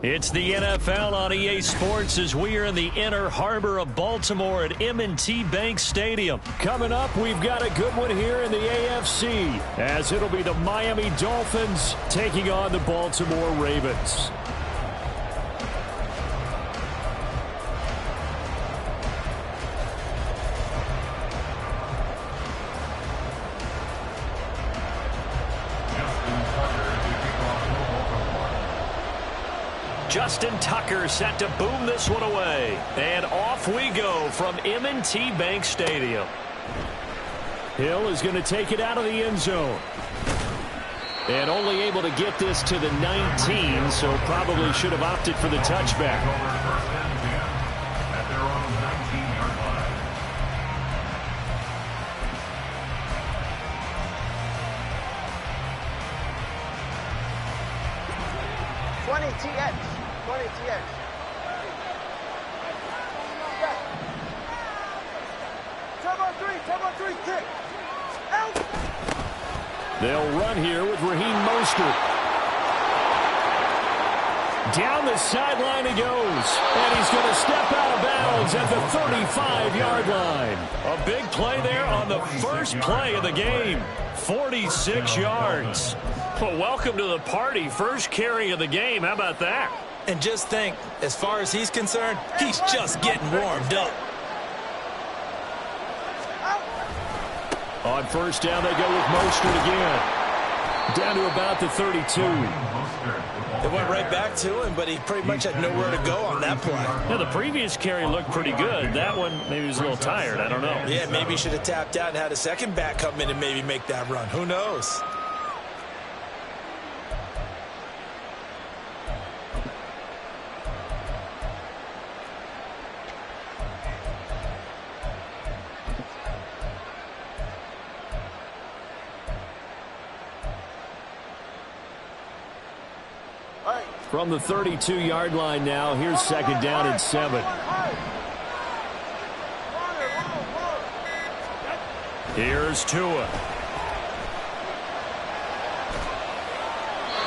It's the NFL on EA Sports as we are in the inner harbor of Baltimore at M&T Bank Stadium. Coming up, we've got a good one here in the AFC, as it'll be the Miami Dolphins taking on the Baltimore Ravens. Justin Tucker set to boom this one away. And off we go from M&T Bank Stadium. Hill is going to take it out of the end zone. And only able to get this to the 19, so probably should have opted for the touchback. At their own 19-yard line. 20 TX. 20 TX. Turbo 3, kick. Out. They'll run here with Raheem Mostert. Down the sideline he goes. And he's going to step out of bounds at the 35-yard line. A big play there on the first play of the game. 46 yards. Well, welcome to the party. First carry of the game. How about that? And just think, as far as he's concerned, he's just getting warmed up. On first down, they go with Mostert again. Down to about the 32. It went right back to him, but he pretty much had nowhere to go on that play. Yeah, the previous carry looked pretty good. That one, maybe he was a little tired. I don't know. Yeah, maybe he should have tapped out and had a second back come in and maybe make that run. Who knows? From the 32-yard line now, here's second down and 7. Here's Tua.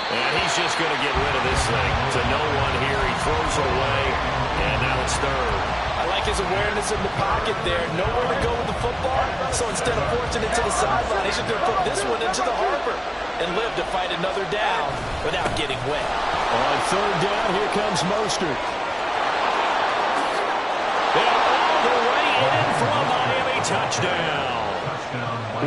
And he's just going to get rid of this thing. To no one here, he throws it away, and now it's third. I like his awareness in the pocket there. Nowhere to go with the football, so instead of forcing it to the sideline, he's just going to put this one into the harbor and live to fight another down without getting wet. On third down, here comes Mostert. And all the way in for a Miami touchdown.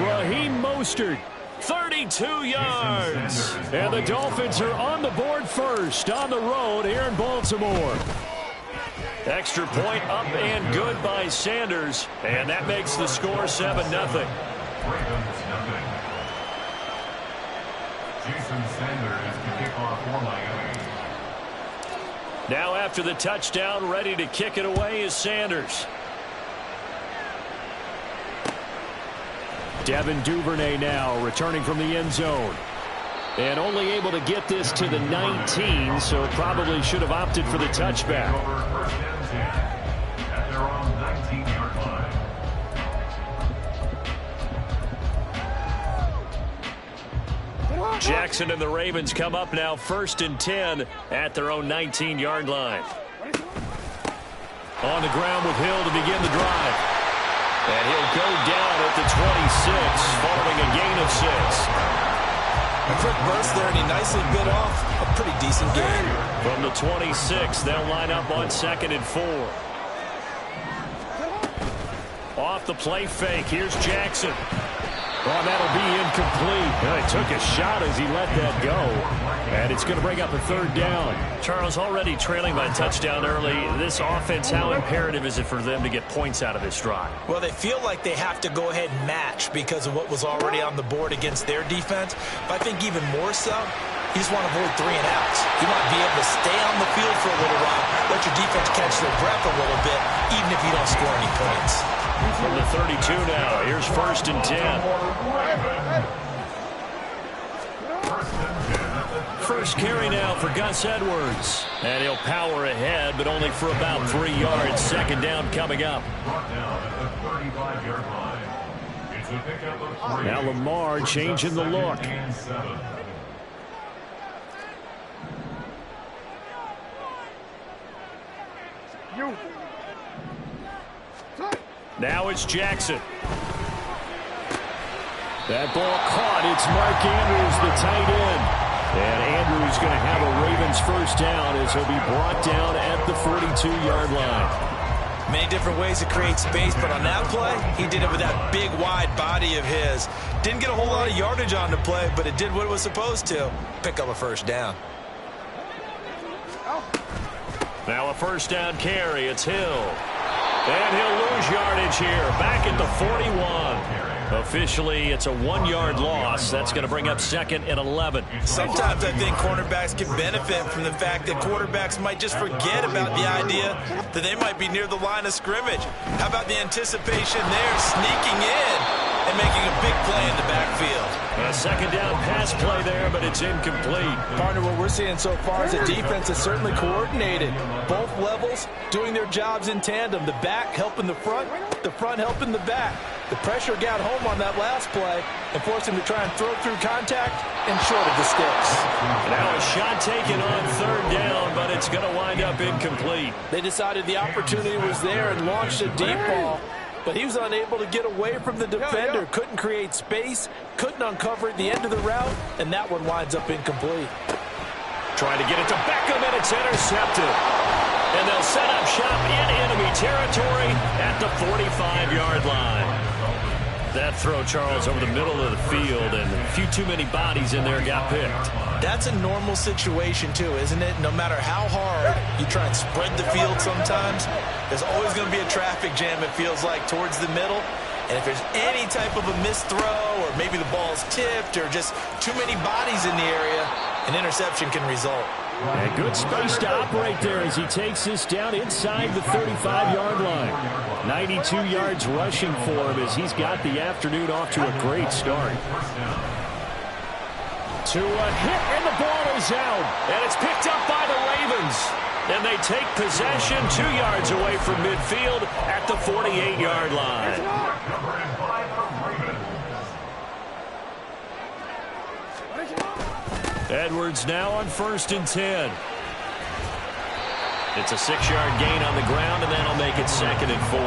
Raheem Mostert, 32 yards. And the Dolphins are on the board first on the road here in Baltimore. Extra point up and good by Sanders. And that makes the score 7-0. Jason Sanders to kick off for Miami. Now after the touchdown, ready to kick it away is Sanders. Devin Duvernay now returning from the end zone. And only able to get this to the 19, so probably should have opted for the touchback. First and 10 at their own 19-yard line. Jackson and the Ravens come up now first and 10 at their own 19-yard line. On the ground with Hill to begin the drive. And he'll go down at the 26 following a gain of 6. A quick burst there, and he nicely bit off a pretty decent gain. From the 26, they'll line up on 2nd and 4. Off the play fake, here's Jackson. Oh, that'll be incomplete. Well, he took a shot as he let that go. And it's going to bring up a third down. Charles, already trailing by a touchdown early. This offense, how imperative is it for them to get points out of this drive? Well, they feel like they have to go ahead and match because of what was already on the board against their defense. But I think even more so, you just want to avoid 3 and outs. You want to be able to stay on the field for a little while, let your defense catch their breath a little bit, even if you don't score any points. From the 32 now, here's first and 10. First carry now for Gus Edwards. And he'll power ahead, but only for about 3 yards. Second down coming up. Now Lamar changing the look. Now it's Jackson. That ball caught. It's Mark Andrews, the tight end. And Andrews going to have a Ravens first down as he'll be brought down at the 42-yard line. Many different ways to create space, but on that play, he did it with that big, wide body of his. Didn't get a whole lot of yardage on the play, but it did what it was supposed to. Pick up a first down. Now a first down carry. It's Hill. And he'll lose yardage here. Back at the 41. Officially, it's a 1-yard loss. That's going to bring up 2nd and 11. Sometimes I think cornerbacks can benefit from the fact that quarterbacks might just forget about the idea that they might be near the line of scrimmage. How about the anticipation there, sneaking in and making a big play in the backfield? A second down pass play there, but it's incomplete. Partner, what we're seeing so far is the defense is certainly coordinated. Both levels doing their jobs in tandem. The back helping the front helping the back. The pressure got home on that last play and forced him to try and throw through contact and short of the sticks. Now a shot taken on 3rd down, but it's going to wind up incomplete. They decided the opportunity was there and launched a deep ball, but he was unable to get away from the defender. Couldn't create space, couldn't uncover at the end of the route, and that one winds up incomplete. Trying to get it to Beckham, and it's intercepted. And they'll set up shop in enemy territory at the 45-yard line. That throw, Charles, over the middle of the field, and a few too many bodies in there got picked. That's a normal situation, too, isn't it? No matter how hard you try and spread the field sometimes, there's always going to be a traffic jam, it feels like, towards the middle. And if there's any type of a missed throw, or maybe the ball's tipped, or just too many bodies in the area, an interception can result. And good space to operate there as he takes this down inside the 35-yard line. 92 yards rushing for him as he's got the afternoon off to a great start. To a hit, and the ball is out. And it's picked up by the Ravens. And they take possession 2 yards away from midfield at the 48-yard line. Edwards now on 1st and 10. It's a 6-yard gain on the ground, and that'll make it 2nd and 4.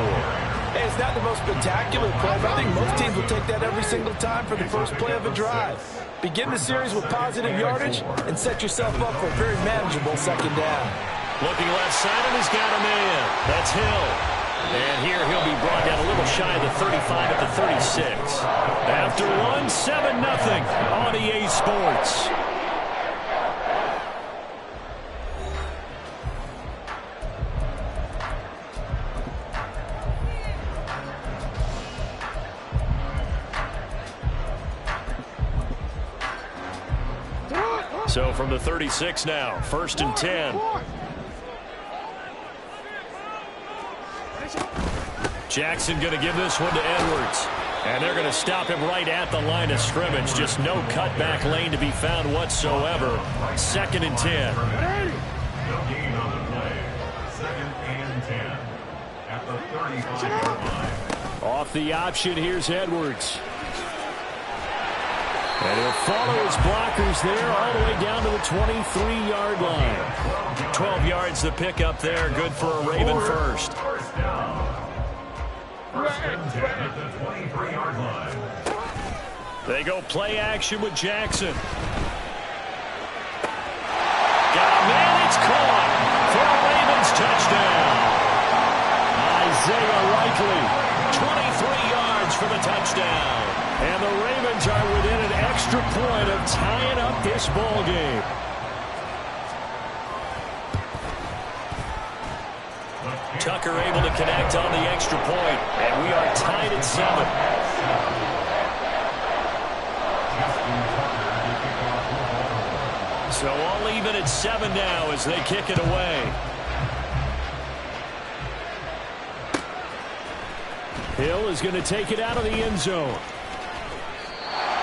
Hey, it's not the most spectacular play, but I think most teams will take that every single time for the first play of a drive. Begin the series with positive yardage and set yourself up for a very manageable 2nd down. Looking left side, and he's got a man. That's Hill. And here he'll be brought down a little shy of the 35 at the 36. After one, 7-0 on EA Sports. So from the 36 now, 1st and 10. Jackson going to give this one to Edwards. And they're going to stop him right at the line of scrimmage. Just no cutback lane to be found whatsoever. 2nd and 10. No gain on the play. 2nd and 10 at the 35-yard line. Off the option, here's Edwards. And he'll follow his blockers there all the way down to the 23-yard line. 12 yards to pick up there. Good for a Raven first. First down. 1st and 10 at the 23-yard line. They go play action with Jackson. Got a man, it's caught for a Ravens touchdown. Isaiah Likely, 23 yards for the touchdown. And the Ravens are within an extra point of tying up this ball game. Tucker able to connect on the extra point, and we are tied at 7. So all even at 7 now as they kick it away. Hill is going to take it out of the end zone.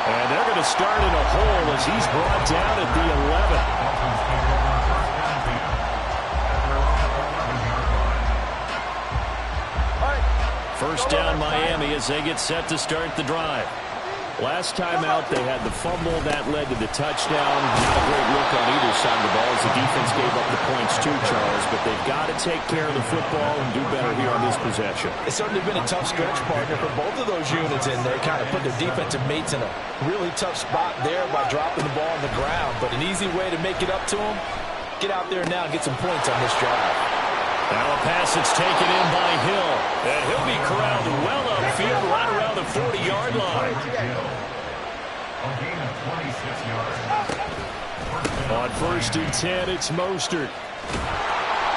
And they're going to start in a hole as he's brought down at the 11. First down Miami as they get set to start the drive. Last time out, they had the fumble. That led to the touchdown. Not a great look on either side of the ball as the defense gave up the points too, Charles. But they've got to take care of the football and do better here on this possession. It's certainly been a tough stretch, partner, for both of those units in there. Kind of put their defensive mates in a really tough spot there by dropping the ball on the ground. But an easy way to make it up to them, get out there now and get some points on this drive. Now a pass that's taken in by Hill. And he'll be corralled well upfield right around the 40-yard line. A gain of 26 yards. On 1st and 10, it's Mostert.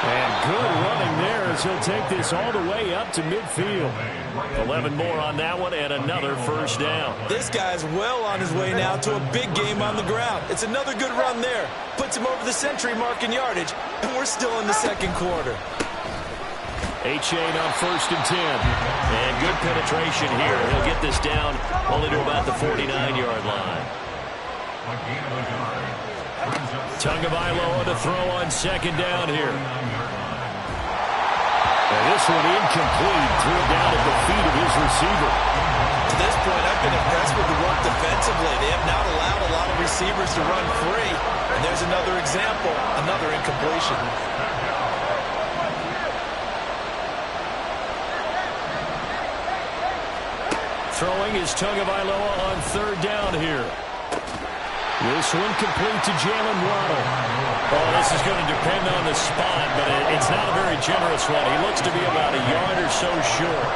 And good running there as he'll take this all the way up to midfield. 11 more on that one and another first down. This guy's well on his way now to a big game on the ground. It's another good run there. Puts him over the century mark in yardage, and we're still in the second quarter. H-Chain on 1st and 10. And good penetration here. He'll get this down only to about the 49-yard line. Tagovailoa to throw on 2nd down here. And this one incomplete. Threw it down at the feet of his receiver. To this point, I've been impressed with the work defensively. They have not allowed a lot of receivers to run free. And there's another example, another incompletion. Throwing is Tagovailoa on 3rd down here. This one complete to Jalen Waddle. Oh, this is going to depend on the spot, but it's not a very generous one. He looks to be about a yard or so short.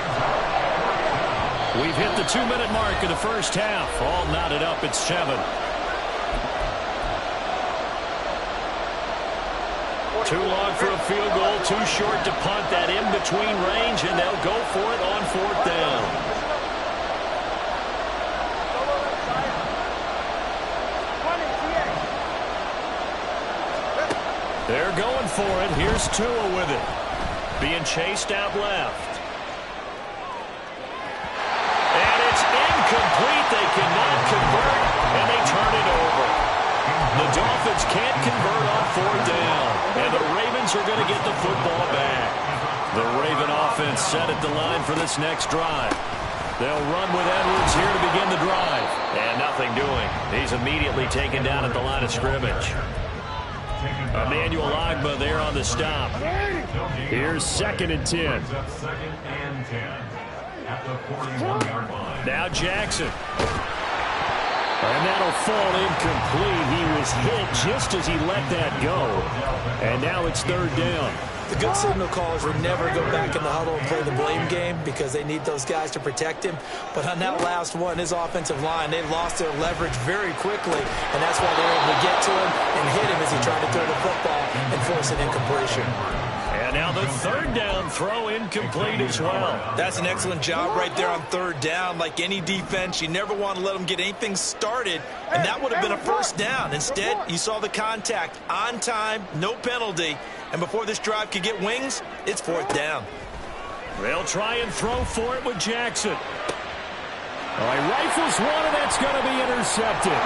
We've hit the 2-minute mark of the first half. All knotted up at 7. Too long for a field goal, too short to punt. That in-between range, and they'll go for it on 4th down. They're going for it. Here's Tua with it. Being chased out left. And it's incomplete. They cannot convert, and they turn it over. The Dolphins can't convert on 4th down, and the Ravens are going to get the football back. The Raven offense set at the line for this next drive. They'll run with Edwards here to begin the drive. And nothing doing. He's immediately taken down at the line of scrimmage. Emmanuel Ogbah there on the stop. Here's 2nd and 10. Now Jackson. And that'll fall incomplete. He was hit just as he let that go. And now it's 3rd down. The good signal callers would never go back in the huddle and play the blame game because they need those guys to protect him. But on that last one, his offensive line, they lost their leverage very quickly, and that's why they were able to get to him and hit him as he tried to throw the football and force an incompletion. And now the 3rd down throw incomplete as well. That's an excellent job right there on 3rd down. Like any defense, you never want to let them get anything started, and that would have been a first down. Instead, you saw the contact on time, no penalty, and before this drive could get wings, it's 4th down. They'll try and throw for it with Jackson. He rifles one, and that's going to be intercepted.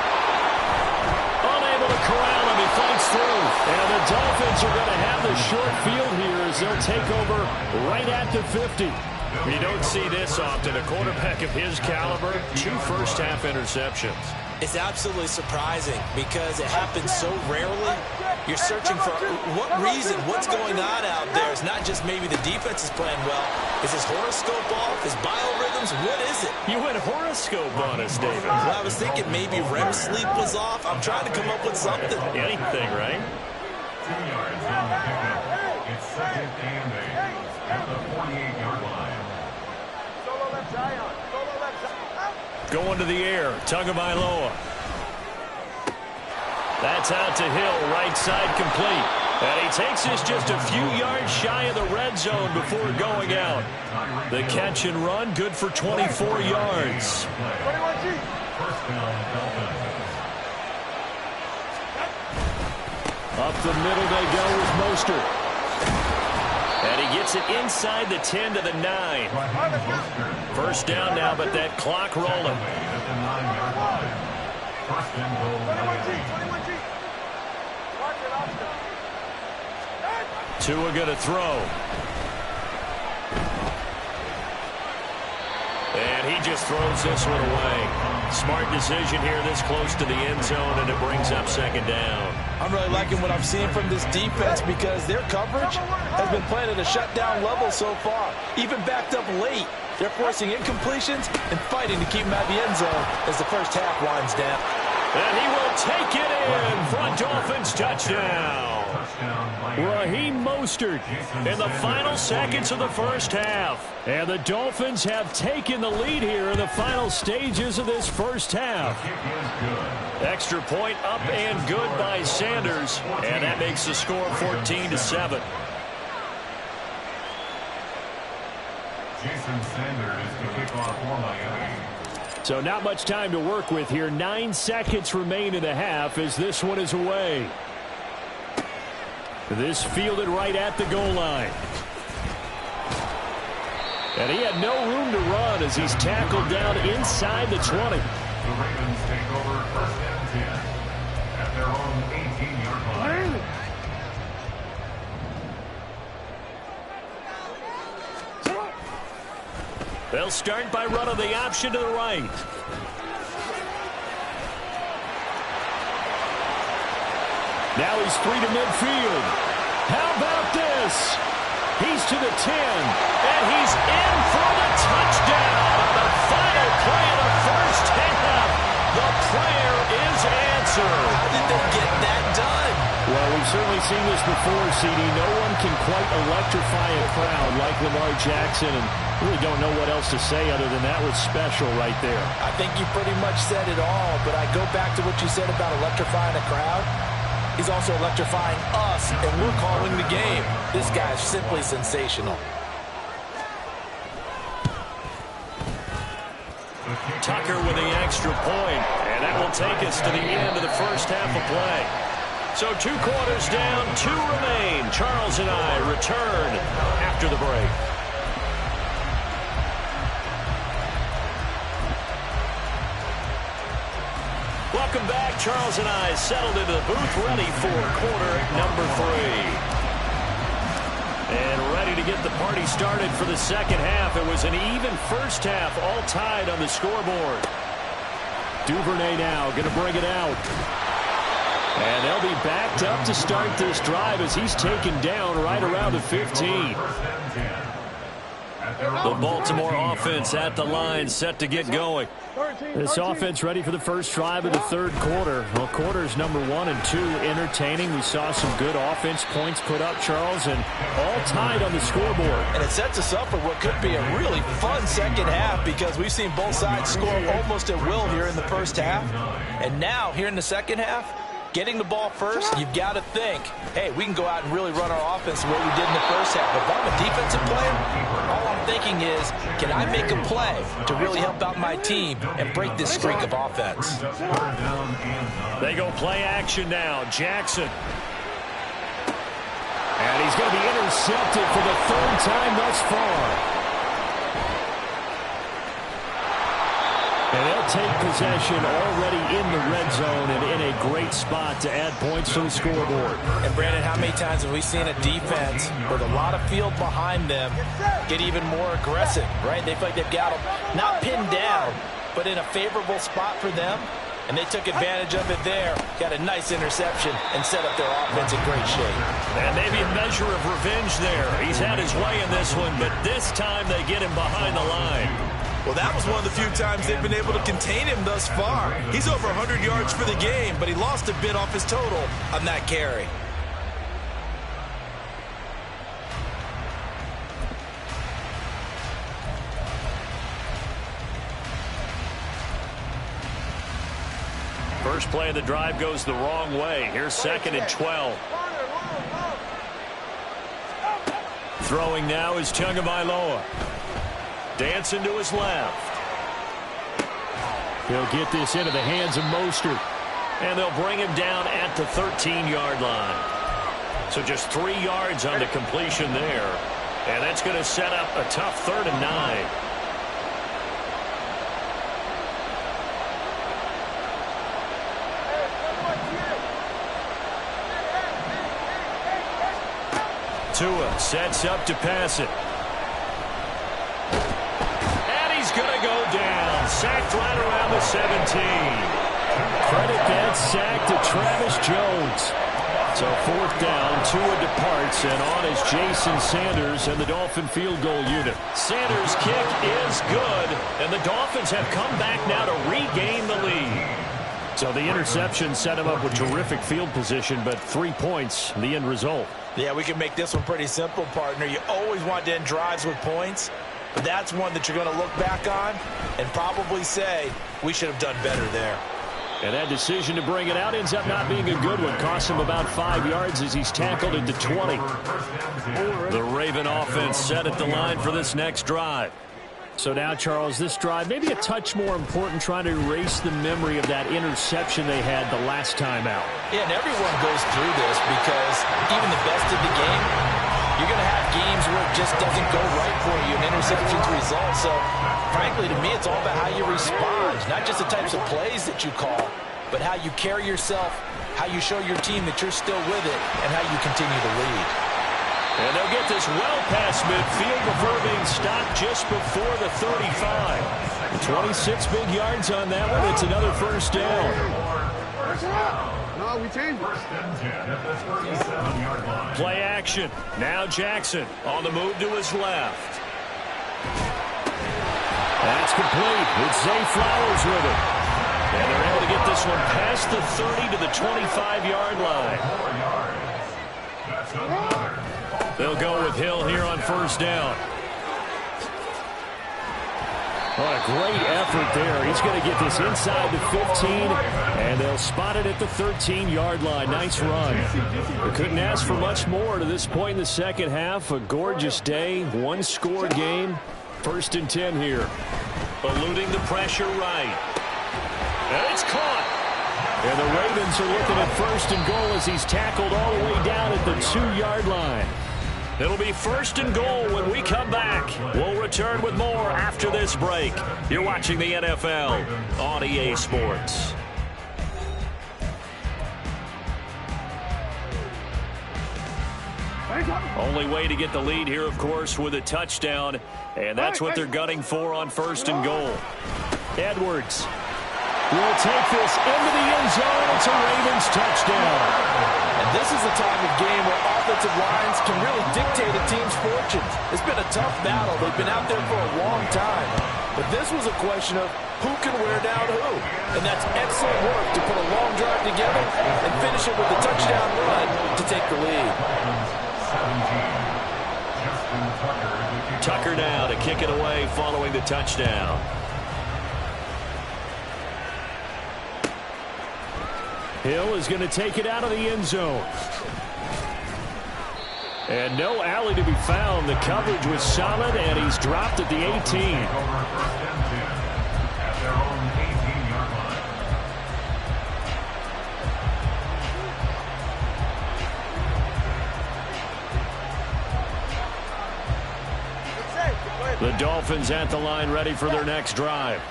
Unable to corral him, he fights through. And the Dolphins are going to have the short field here as they'll take over right at the 50. You don't see this often. A quarterback of his caliber, 2 first-half interceptions. It's absolutely surprising because it happens so rarely. You're searching for what reason, what's going on out there. It's not just maybe the defense is playing well. Is his horoscope off? His biorhythms? What is it? You went horoscope on us, David. Well, I was thinking maybe REM sleep was off. I'm trying to come up with something. Anything, right? 2 yards on the pickup. It's 2nd and 8 at the 48-yard line. Solo left Zion. Solo left Zion. Going to the air. Tagovailoa. That's out to Hill. Right side complete. And he takes this just a few yards shy of the red zone before going out. The catch and run, good for 24 yards. 21G. First down, Dolphins. Up the middle they go with Mostert. And he gets it inside the 10 to the 9. First down now, but that clock rolling. At the 9-yard line. First and goal. 21G. Watch it, Oscar. Tua going to throw. And he just throws this one away. Smart decision here this close to the end zone, and it brings up second down. I'm really liking what I'm seeing from this defense because their coverage has been playing at a shutdown level so far. Even backed up late, they're forcing incompletions and fighting to keep them out of the end zone as the first half winds down. And he will take it in for a Dolphins touchdown. Raheem Mostert in the final seconds of the first half. And the Dolphins have taken the lead here in the final stages of this first half. Extra point up and good by Sanders. And that makes the score 14-7. Jason Sanders is the kickoff for Miami. So not much time to work with here. 9 seconds remain in the half as this one is away. This fielded right at the goal line. And he had no room to run as he's tackled down inside the 20. The Ravens take over first and 10 at their own 18-yard line. They'll start by running the option to the right. Now he's free to midfield. How about this? He's to the 10, and he's in for the touchdown on the final play of the first half. The prayer is answered. How did they get that done? Well, we've certainly seen this before, CD. No one can quite electrify a crowd like Lamar Jackson, and really don't know what else to say other than that was special right there. I think you pretty much said it all, but I go back to what you said about electrifying a crowd. He's also electrifying us, and we're calling the game. This guy's simply sensational. Tucker with the extra point, and that will take us to the end of the first half of play. So 2 quarters down, 2 remain. Charles and I return after the break. Welcome back. Charles and I settled into the booth, ready for quarter number 3. And ready to get the party started for the second half. It was an even first half, all tied on the scoreboard. Duvernay now going to bring it out. And they'll be backed up to start this drive as he's taken down right around the 15. The Baltimore offense at the line, set to get going. This offense ready for the first drive of the third quarter. Well, quarters number 1 and 2 entertaining. We saw some good offense points put up, Charles, and all tied on the scoreboard. And it sets us up for what could be a really fun second half because we've seen both sides score almost at will here in the first half. And now, here in the second half, getting the ball first, you've got to think, hey, we can go out and really run our offense the way we did in the first half. If I'm a defensive player, all I'm thinking is, can I make a play to really help out my team and break this streak of offense? They go play action now. Jackson. And he's going to be intercepted for the 3rd time thus far. And they'll take possession already in the red zone and in a great spot to add points to the scoreboard. And, Brandon, how many times have we seen a defense with a lot of field behind them get even more aggressive, right? They feel like they've got them not pinned down, but in a favorable spot for them. And they took advantage of it there, got a nice interception, and set up their offense in great shape. And maybe a measure of revenge there. He's had his way in this one, but this time they get him behind the line. Well, that was one of the few times they've been able to contain him thus far. He's over 100 yards for the game, but he lost a bit off his total on that carry. First play of the drive goes the wrong way. Here's 2nd and 12. Throwing now is Tagovailoa. Dancing to his left. He'll get this into the hands of Mostert. And they'll bring him down at the 13-yard line. So just 3 yards on the completion there. And that's going to set up a tough 3rd and 9. Tua sets up to pass it. And he's going to go 17. Credit that sack to Travis Jones. So 4th down, Tua departs, and on is Jason Sanders and the Dolphin field goal unit. Sanders' kick is good, and the Dolphins have come back now to regain the lead. So the interception set him up with terrific field position, but 3 points, the end result. Yeah, we can make this one pretty simple, partner. You always want to end drives with points, but that's one that you're going to look back on and probably say, we should have done better there. And that decision to bring it out ends up not being a good one. Costs him about 5 yards as he's tackled at the 20. The Raven offense set at the line for this next drive. So now, Charles, this drive maybe a touch more important, trying to erase the memory of that interception they had the last time out. Yeah, and everyone goes through this because even the best of the game, you're going to have games where it just doesn't go right for you, and interceptions result. So, frankly, to me, it's all about how you respond, not just the types of plays that you call, but how you carry yourself, how you show your team that you're still with it, and how you continue to lead. And they'll get this well past midfield before being stopped just before the 35. 26 big yards on that one. It's another 1st down. No, we changed it. 1st and 10 at the 37-yard line. Play action. Now Jackson on the move to his left. That's complete. It's Zay Flowers with it. And they're able to get this one past the 30 to the 25-yard line. 4 yards. That's another. They'll go with Hill here on 1st down. What a great effort there. He's going to get this inside the 15, and they'll spot it at the 13-yard line. Nice run. They couldn't ask for much more to this point in the second half. A gorgeous day, one-score game. 1st and 10 here. Eluding the pressure right. And it's caught. And the Ravens are looking at 1st and goal as he's tackled all the way down at the 2-yard line. It'll be 1st and goal when we come back. We'll return with more after this break. You're watching the NFL on EA Sports. Only way to get the lead here, of course, with a touchdown. And that's what they're gunning for on 1st and goal. Edwards will take this into the end zone. It's a Ravens touchdown. And this is the time of game where offensive lines can really dictate a team's fortunes. It's been a tough battle. They've been out there for a long time. But this was a question of who can wear down who. And that's excellent work to put a long drive together and finish it with a touchdown run to take the lead. Tucker now to kick it away following the touchdown. Hill is going to take it out of the end zone. And no alley to be found. The coverage was solid, and he's dropped at the 18. At their own 18-yard line. The Dolphins at the line ready for their next drive.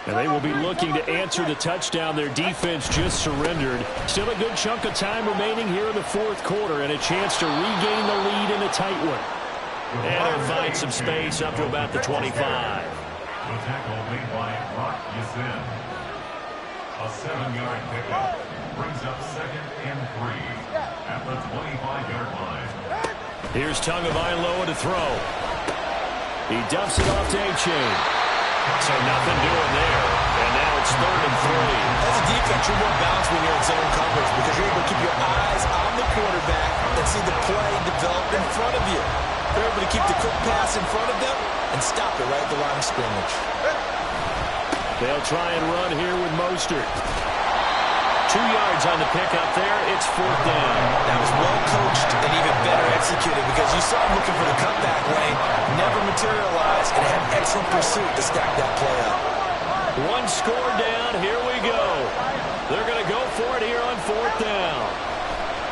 And they will be looking to answer the touchdown their defense just surrendered. Still a good chunk of time remaining here in the 4th quarter and a chance to regain the lead in a tight one. And they'll find some space up to about the 25. The tackle made by Brock Yasin. A 7-yard pickup brings up 2nd and 3 at the 25-yard line. Here's Tagovailoa to throw. He dumps it off to A-Chain. So nothing doing there. And now it's 3rd and 3. As a defense, you're more balanced when you're in zone coverage because you're able to keep your eyes on the quarterback and see the play develop in front of you. They're able to keep the quick pass in front of them and stop it right at the line of scrimmage. They'll try and run here with Mostert. 2 yards on the pickup there. It's 4th down. That was well coached and even better executed because you saw him looking for the cutback lane, never materialized, and had excellent pursuit to stack that play up. 1 score down. Here we go. They're going to go for it here on 4th down.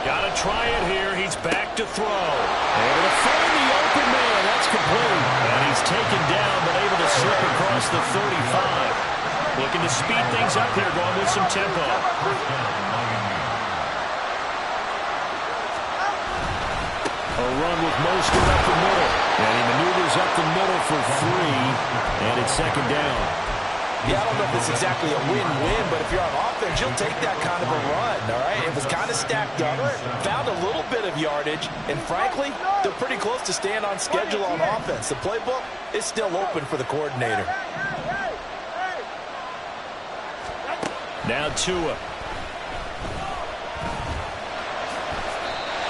Got to try it here. He's back to throw. Able to find the open man. That's complete. And he's taken down but able to slip across the 35. Looking to speed things up here, going with some tempo. A run with Mostert up the middle. And he maneuvers up the middle for 3. And it's 2nd down. Yeah, I don't know if it's exactly a win-win, but if you're on offense, you'll take that kind of a run, all right? It was kind of stacked up, found a little bit of yardage, and frankly, they're pretty close to staying on schedule on offense. The playbook is still open for the coordinator. Now Tua.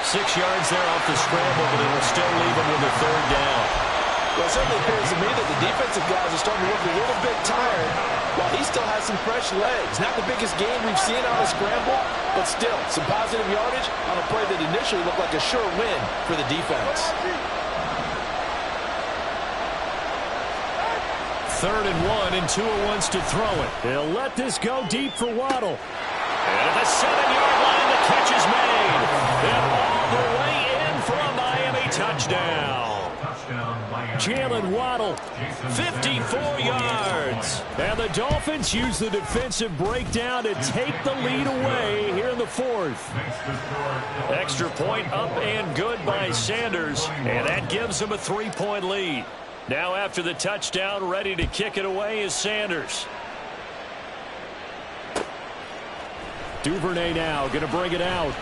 6 yards there off the scramble, but it'll still leave him with a 3rd down. Well, it certainly appears to me that the defensive guys are starting to look a little bit tired while he still has some fresh legs. Not the biggest game we've seen on a scramble, but still some positive yardage on a play that initially looked like a sure win for the defense. 3rd and 1, and Tua wants to throw it. He'll let this go deep for Waddle. And at the 7-yard line, the catch is made. And all the way in for a Miami touchdown. Jalen Waddle, 54 yards. And the Dolphins use the defensive breakdown to take the lead away here in the 4th. Extra point up and good by Sanders. And that gives them a 3-point lead. Now after the touchdown, ready to kick it away is Sanders. Duvernay now going to bring it out.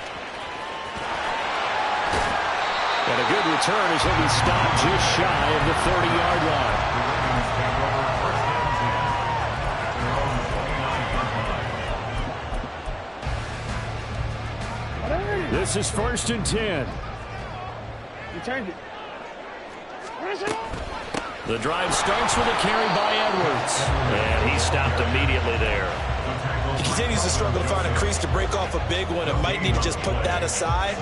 And a good return as he'll be stopped just shy of the 30-yard line. This is 1st and 10. Return it. The drive starts with a carry by Edwards. And he stopped immediately there. He continues to struggle to find a crease to break off a big one and might need to just put that aside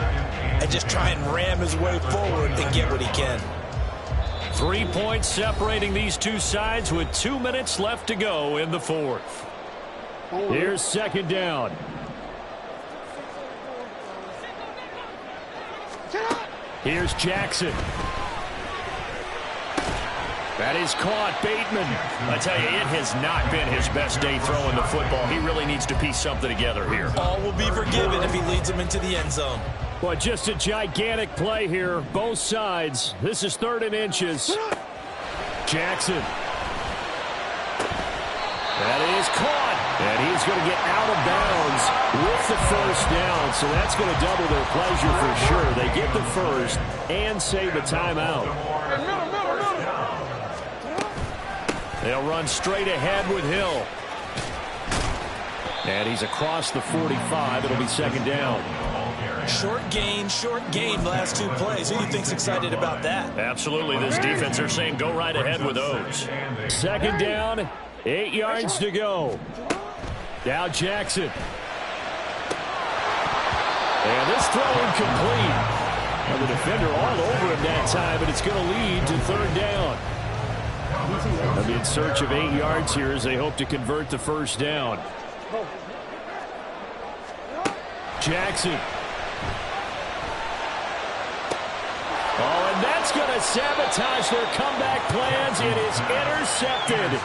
and just try and ram his way forward and get what he can. 3 points separating these two sides with 2 minutes left to go in the 4th. Here's 2nd down. Here's Jackson. That is caught. Bateman. I tell you, it has not been his best day throwing the football. He really needs to piece something together here. All will be forgiven if he leads them into the end zone. Boy, just a gigantic play here, both sides. This is 3rd and inches. Jackson. That is caught. And he's going to get out of bounds with the 1st down. So that's going to double their pleasure for sure. They get the 1st and save a timeout. They'll run straight ahead with Hill. And he's across the 45. It'll be 2nd down. Short gain the last 2 plays. Who do you think's excited about that? Absolutely. This defense, they're saying go right ahead with those. 2nd down, 8 yards to go. Now Jackson. And this throw incomplete. Well, the defender all over him that time, but it's going to lead to 3rd down. They'll be in search of 8 yards here as they hope to convert the 1st down. Jackson. Oh, and that's going to sabotage their comeback plans. It is intercepted.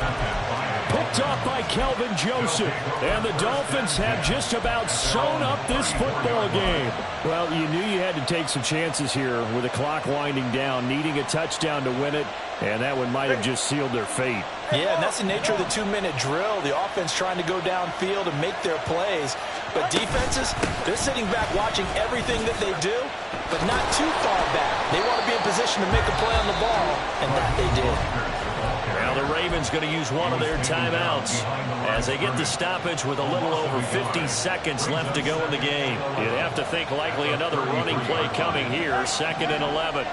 Picked off by Kelvin Joseph. And the Dolphins have just about sewn up this football game. Well, you knew you had to take some chances here with the clock winding down, needing a touchdown to win it. And that one might have just sealed their fate. Yeah, and that's the nature of the 2-minute drill. The offense trying to go downfield and make their plays. But defenses, they're sitting back watching everything that they do, but not too far back. They want to be in position to make a play on the ball, and that they did. Now the Ravens going to use one of their timeouts as they get the stoppage with a little over 50 seconds left to go in the game. You'd have to think likely another running play coming here, 2nd and 11.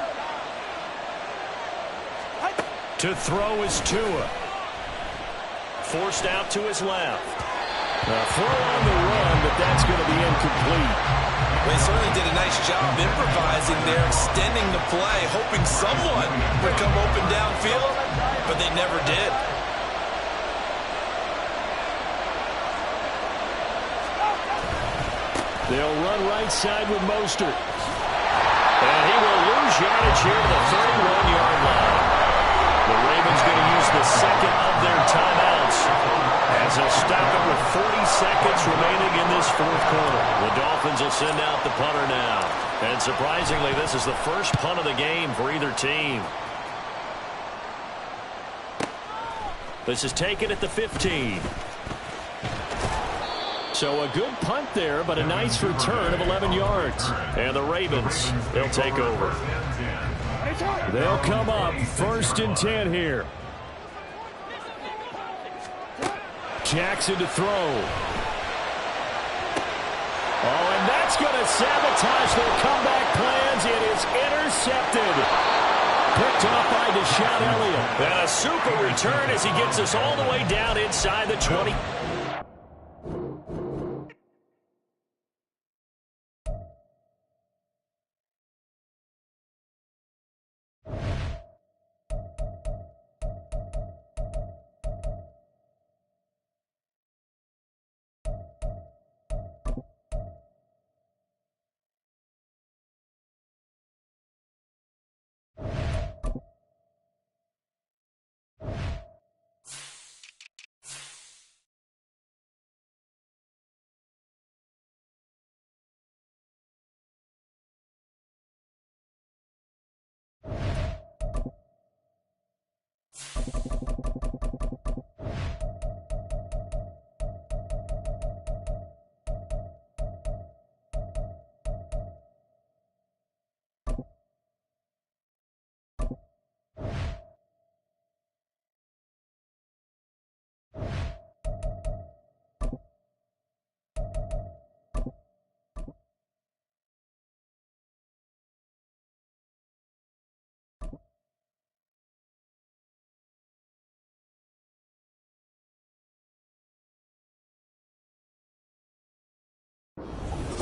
To throw is Tua. Forced out to his left. A throw on the run, but that's going to be incomplete. They certainly did a nice job improvising there, extending the play, hoping someone would come open downfield, but they never did. They'll run right side with Mostert. And he will lose yardage here to the 31-yard line. The Ravens going to use the 2nd of their timeouts as they'll stop it with 40 seconds remaining in this 4th quarter. The Dolphins will send out the punter now. And surprisingly, this is the first punt of the game for either team. This is taken at the 15. So a good punt there, but a nice return of 11 yards. And the Ravens, they'll take over. They'll come up 1st and 10 here. Jackson to throw. Oh, and that's going to sabotage their comeback plans. It is intercepted. Picked off by Deshaun Elliott. And a super return as he gets us all the way down inside the 20.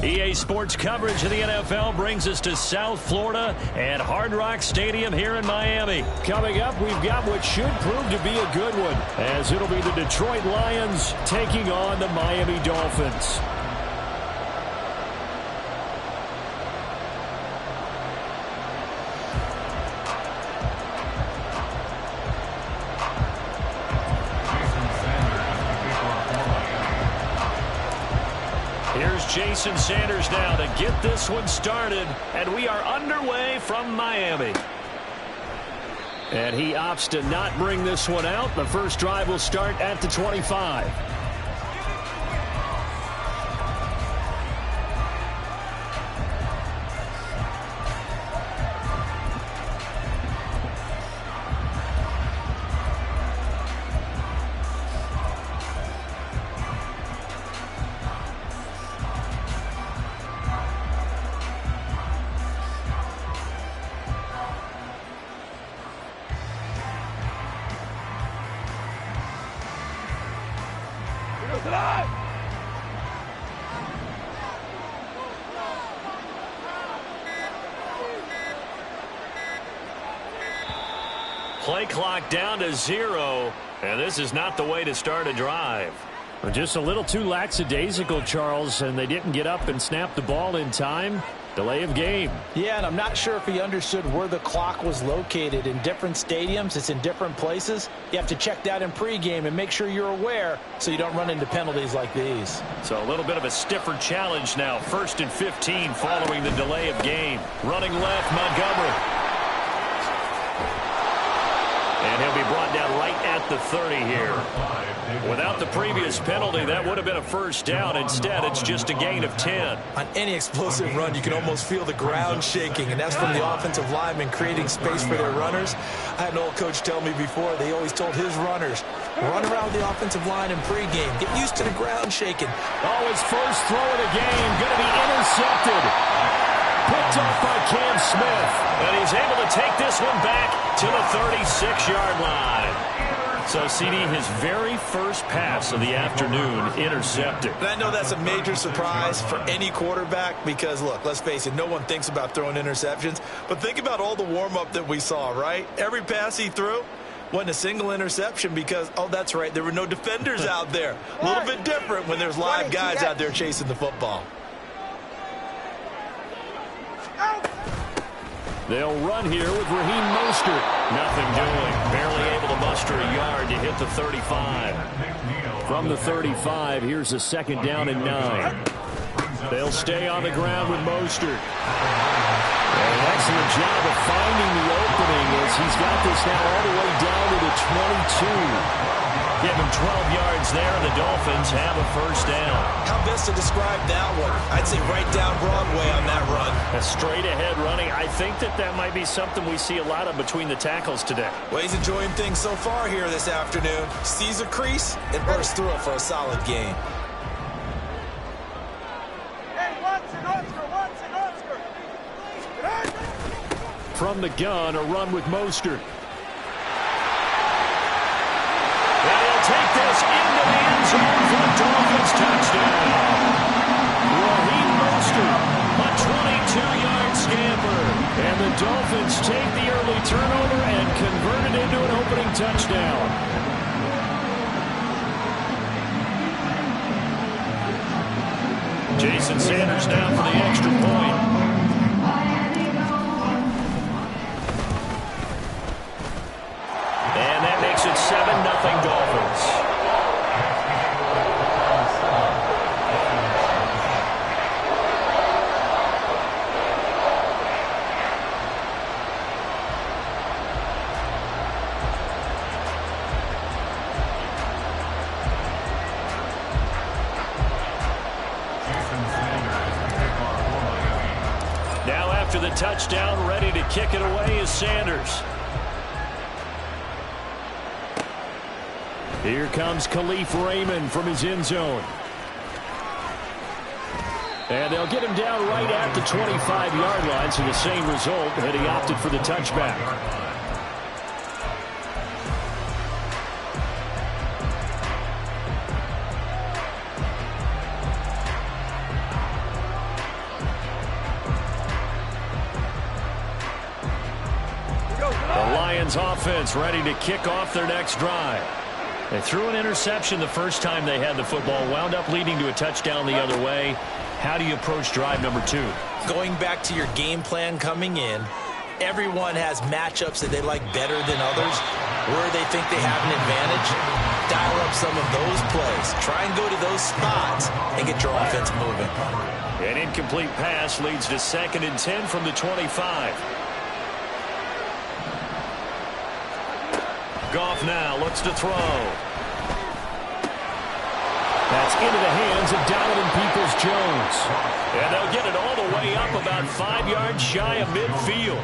EA Sports coverage of the NFL brings us to South Florida and Hard Rock Stadium here in Miami. Coming up, we've got what should prove to be a good one, as it'll be the Detroit Lions taking on the Miami Dolphins. Here's Jason Sanders now to get this one started, and we are underway from Miami. And he opts to not bring this one out. The first drive will start at the 25. Play clock down to 0, and this is not the way to start a drive. Just a little too lackadaisical, Charles, and they didn't get up and snap the ball in time. Delay of game. Yeah, and I'm not sure if he understood where the clock was located. In different stadiums, it's in different places. You have to check that in pregame and make sure you're aware so you don't run into penalties like these. So a little bit of a stiffer challenge now. 1st and 15 following the delay of game. Running left, Montgomery. And he'll be brought down right at the 30 here. Without the previous penalty, that would have been a first down. Instead, it's just a gain of 10. On any explosive run, you can almost feel the ground shaking, and that's from the offensive linemen creating space for their runners. I had an old coach tell me before, they always told his runners, run around the offensive line in pregame. Get used to the ground shaking. Oh, his first throw of the game going to be intercepted. Picked off by Cam Smith. And he's able to take this one back to the 36-yard line. So, CD, his very first pass of the afternoon intercepted. And I know that's a major surprise for any quarterback because, look, let's face it, no one thinks about throwing interceptions. But think about all the warm-up that we saw, right? Every pass he threw wasn't a single interception because, oh, that's right, there were no defenders out there. A little bit different when there's live guys out there chasing the football. They'll run here with Raheem Mostert. Nothing doing. Barely able to muster a yard to hit the 35. From the 35, here's a second down and 9. They'll stay on the ground with Mostert. An excellent job of finding the opening as he's got this now all the way down to the 22. Give him 12 yards there, and the Dolphins have a first down. How best to describe that one? I'd say right down Broadway on that run. A straight-ahead running. I think that might be something we see a lot of between the tackles today. Well, he's enjoying things so far here this afternoon. Sees a crease and bursts through it for a solid gain. From the gun, a run with Mostert. Take this into the end zone for the Dolphins touchdown. Raheem Mostert, a 22-yard scamper. And the Dolphins take the early turnover and convert it into an opening touchdown. Jason Sanders now for the extra point. And that makes it 7-0 Dolphins. Now after the touchdown, ready to kick it away is Sanders. Here comes Khalif Raymond from his end zone. And they'll get him down right at the 25-yard line, so the same result, and he opted for the touchback. The Lions offense ready to kick off their next drive. They threw an interception the first time they had the football, wound up leading to a touchdown the other way. How do you approach drive number 2? Going back to your game plan coming in, everyone has matchups that they like better than others. Where they think they have an advantage, dial up some of those plays. Try and go to those spots and get your offense moving. An incomplete pass leads to 2nd and 10 from the 25. Goff now looks to throw. That's into the hands of Donovan Peoples-Jones. And they'll get it all the way up about 5 yards shy of midfield.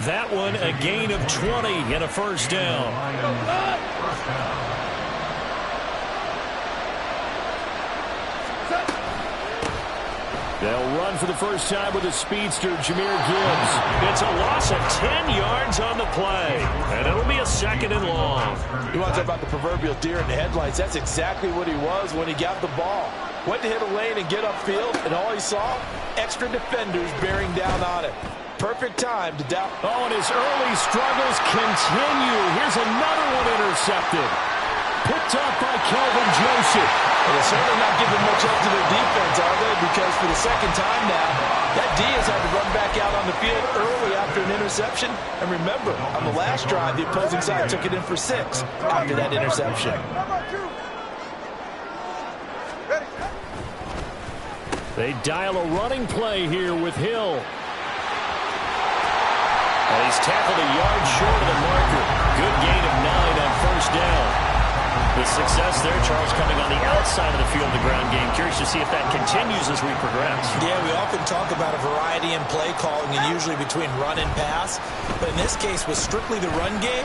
That one a gain of 20 and a first down. They'll run for the first time with a speedster, Jahmyr Gibbs. It's a loss of 10 yards on the play, and it'll be a 2nd and long. You want to talk about the proverbial deer in the headlights? That's exactly what he was when he got the ball. Went to hit a lane and get upfield, and all he saw, extra defenders bearing down on it. Perfect time to down. Oh, and his early struggles continue. Here's another one intercepted. Picked off by Kelvin Joseph. Well, they're certainly not giving much up to their defense, are they? Because for the second time now, that D has had to run back out on the field early after an interception. And remember, on the last drive, the opposing side took it in for 6 after that interception. They dial a running play here with Hill. And he's tackled a yard short of the marker. Good gain of 9 on first down. The success there, Charles, coming on the outside of the field, the ground game. Curious to see if that continues as we progress. Yeah, we often talk about a variety in play calling and usually between run and pass. But in this case, with strictly the run game,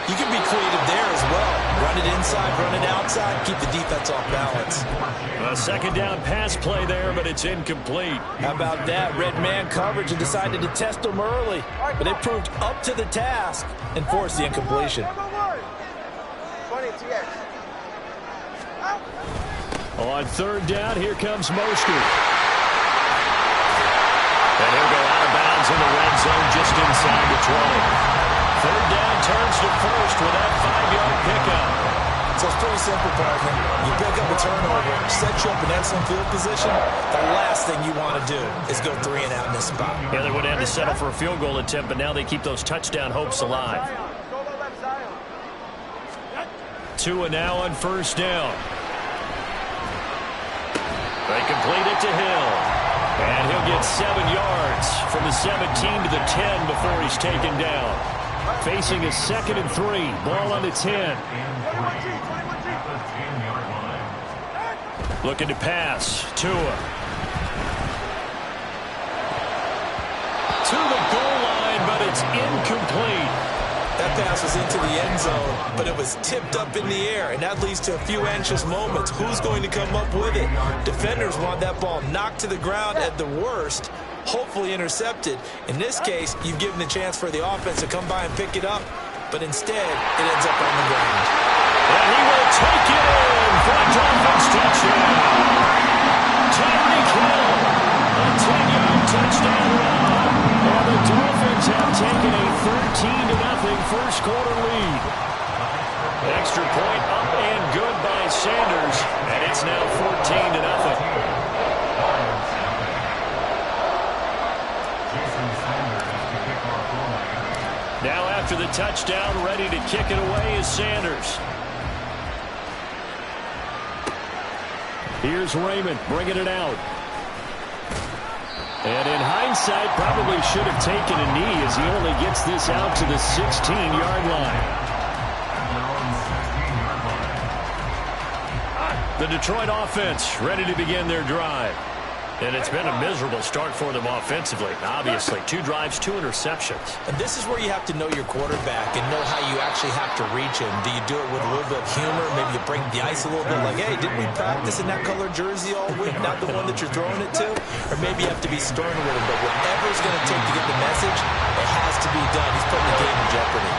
you can be creative there as well. Run it inside, run it outside, keep the defense off balance. A 2nd down pass play there, but it's incomplete. How about that? Red man coverage and decided to test them early. But they proved up to the task and forced the incompletion. On 3rd down, here comes Mostert. And he'll go out of bounds in the red zone just inside the 20. 3rd down turns to 1st with that 5-yard pickup. So it's pretty simple, partner. You pick up a turnover, set you up in excellent field position. The last thing you want to do is go 3 and out in this spot. Yeah, they would have to settle for a field goal attempt, but now they keep those touchdown hopes alive. 2 now on 1st down. They complete it to Hill. And he'll get 7 yards from the 17 to the 10 before he's taken down. Facing a 2nd and 3. Ball on the 10. Looking to pass. Tua. To the goal line, but it's incomplete. That pass was into the end zone, but it was tipped up in the air, and that leads to a few anxious moments. Who's going to come up with it? Defenders want that ball knocked to the ground at the worst, hopefully intercepted. In this case, you've given the chance for the offense to come by and pick it up, but instead, it ends up on the ground. And he will take it in for a Dolphins touchdown. Tyreek Hill, a 10-yard touchdown run. And the Dolphins have taken a 13-0 first quarter lead. Extra point up and good by Sanders, and it's now 14-0. Now after the touchdown, ready to kick it away is Sanders. Here's Raymond bringing it out. And in hindsight, probably should have taken a knee as he only gets this out to the 16-yard line. The Detroit offense ready to begin their drive. And it's been a miserable start for them offensively. Obviously, 2 drives, 2 interceptions. And this is where you have to know your quarterback and know how you actually have to reach him. Do you do it with a little bit of humor? Maybe you break the ice a little bit like, hey, didn't we practice in that color jersey all week, not the one that you're throwing it to? Or maybe you have to be stern with him. But whatever it's going to take to get the message, it has to be done. He's putting the game in jeopardy.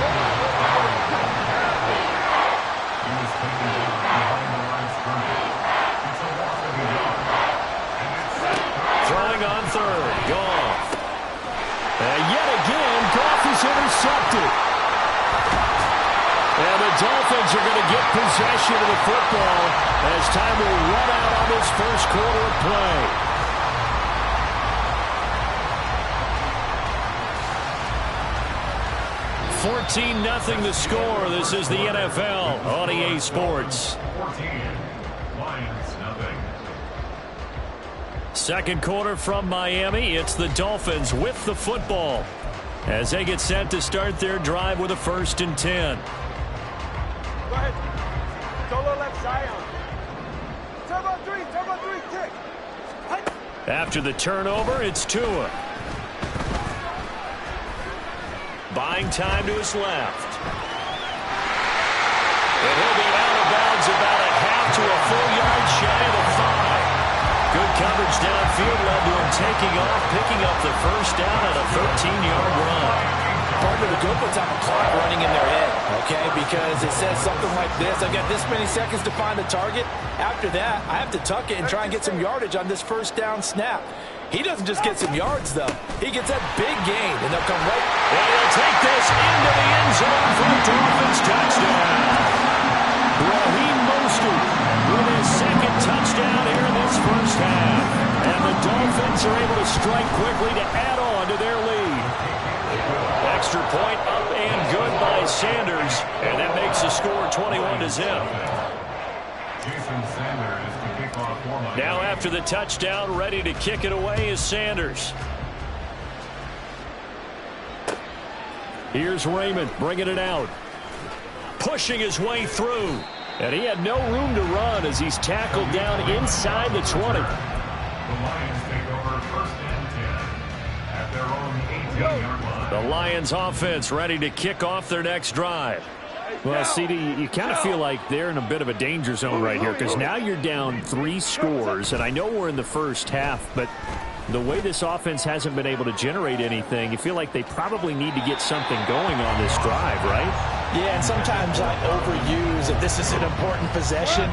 Throwing on third. Goff. And yet again, Goff is intercepted. And the Dolphins are going to get possession of the football as time will run out on this first quarter of play. $14-0 the score. This is the NFL on EA Sports. 14. Lions, nothing. Second quarter from Miami. It's the Dolphins with the football as they get set to start their drive with a 1st and 10. Go ahead. Solo left Zion. Turbo 3, kick. After the turnover, it's Tua. Buying time to his left. And he'll be out of bounds about a half to a full yard shy of the 5. Good coverage downfield led to him taking off, picking up the first down at a 13-yard run. Part of the good ones have a clock running in their head, okay? Because it says something like this. I've got this many seconds to find the target. After that, I have to tuck it and try and get some yardage on this first down snap. He doesn't just get some yards, though. He gets that big gain, and they'll come right. And he'll take this into the end zone for a Dolphins touchdown. Raheem Mostert with his 2nd touchdown here in this first half. And the Dolphins are able to strike quickly to add on to their lead. Extra point up and good by Sanders. And that makes the score 21-0. Now after the touchdown, ready to kick it away is Sanders. Here's Raymond bringing it out. Pushing his way through. And he had no room to run as he's tackled down inside the 20. The Lions take over 1st and 10 at their own 18-yard line. The Lions offense ready to kick off their next drive. Well, CD, you kind of feel like they're in a bit of a danger zone right here because now you're down 3 scores, and I know we're in the first half, but the way this offense hasn't been able to generate anything, you feel like they probably need to get something going on this drive, right? Yeah, and sometimes I overuse if this is an important possession.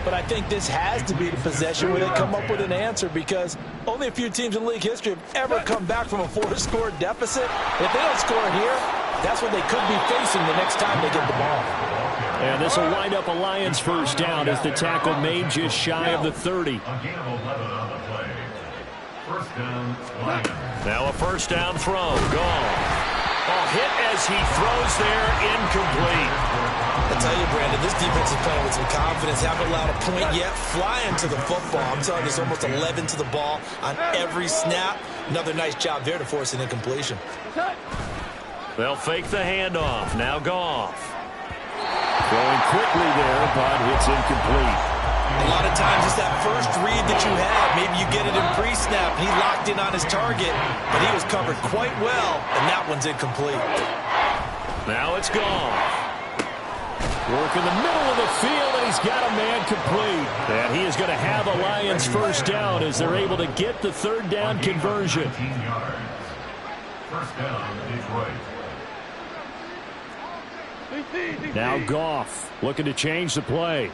But I think this has to be the possession where they come up with an answer because only a few teams in league history have ever come back from a 4-score deficit. If they don't score here, that's what they could be facing the next time they get the ball. And this will wind up a Lions first down as the tackle made just shy of the 30. A gain of 11 on the play. First down, Lions. Now a first down throw. Gone. A hit as he throws there, incomplete. I tell you, Brandon, this defense is playing with some confidence. Haven't allowed a point yet. Flying to the football. I'm telling you, there's almost 11 to the ball on every snap. Another nice job there to force an incompletion. They'll fake the handoff. Now Goff. Throwing quickly there, but it's incomplete. A lot of times it's that first read that you have. Maybe you get it in pre-snap. He locked in on his target, but he was covered quite well, and that one's incomplete. Now it's Goff. Work in the middle of the field, and he's got a man complete. And he is going to have a Lions first down as they're able to get the third down conversion. First down, Detroit. Now Goff looking to change the play.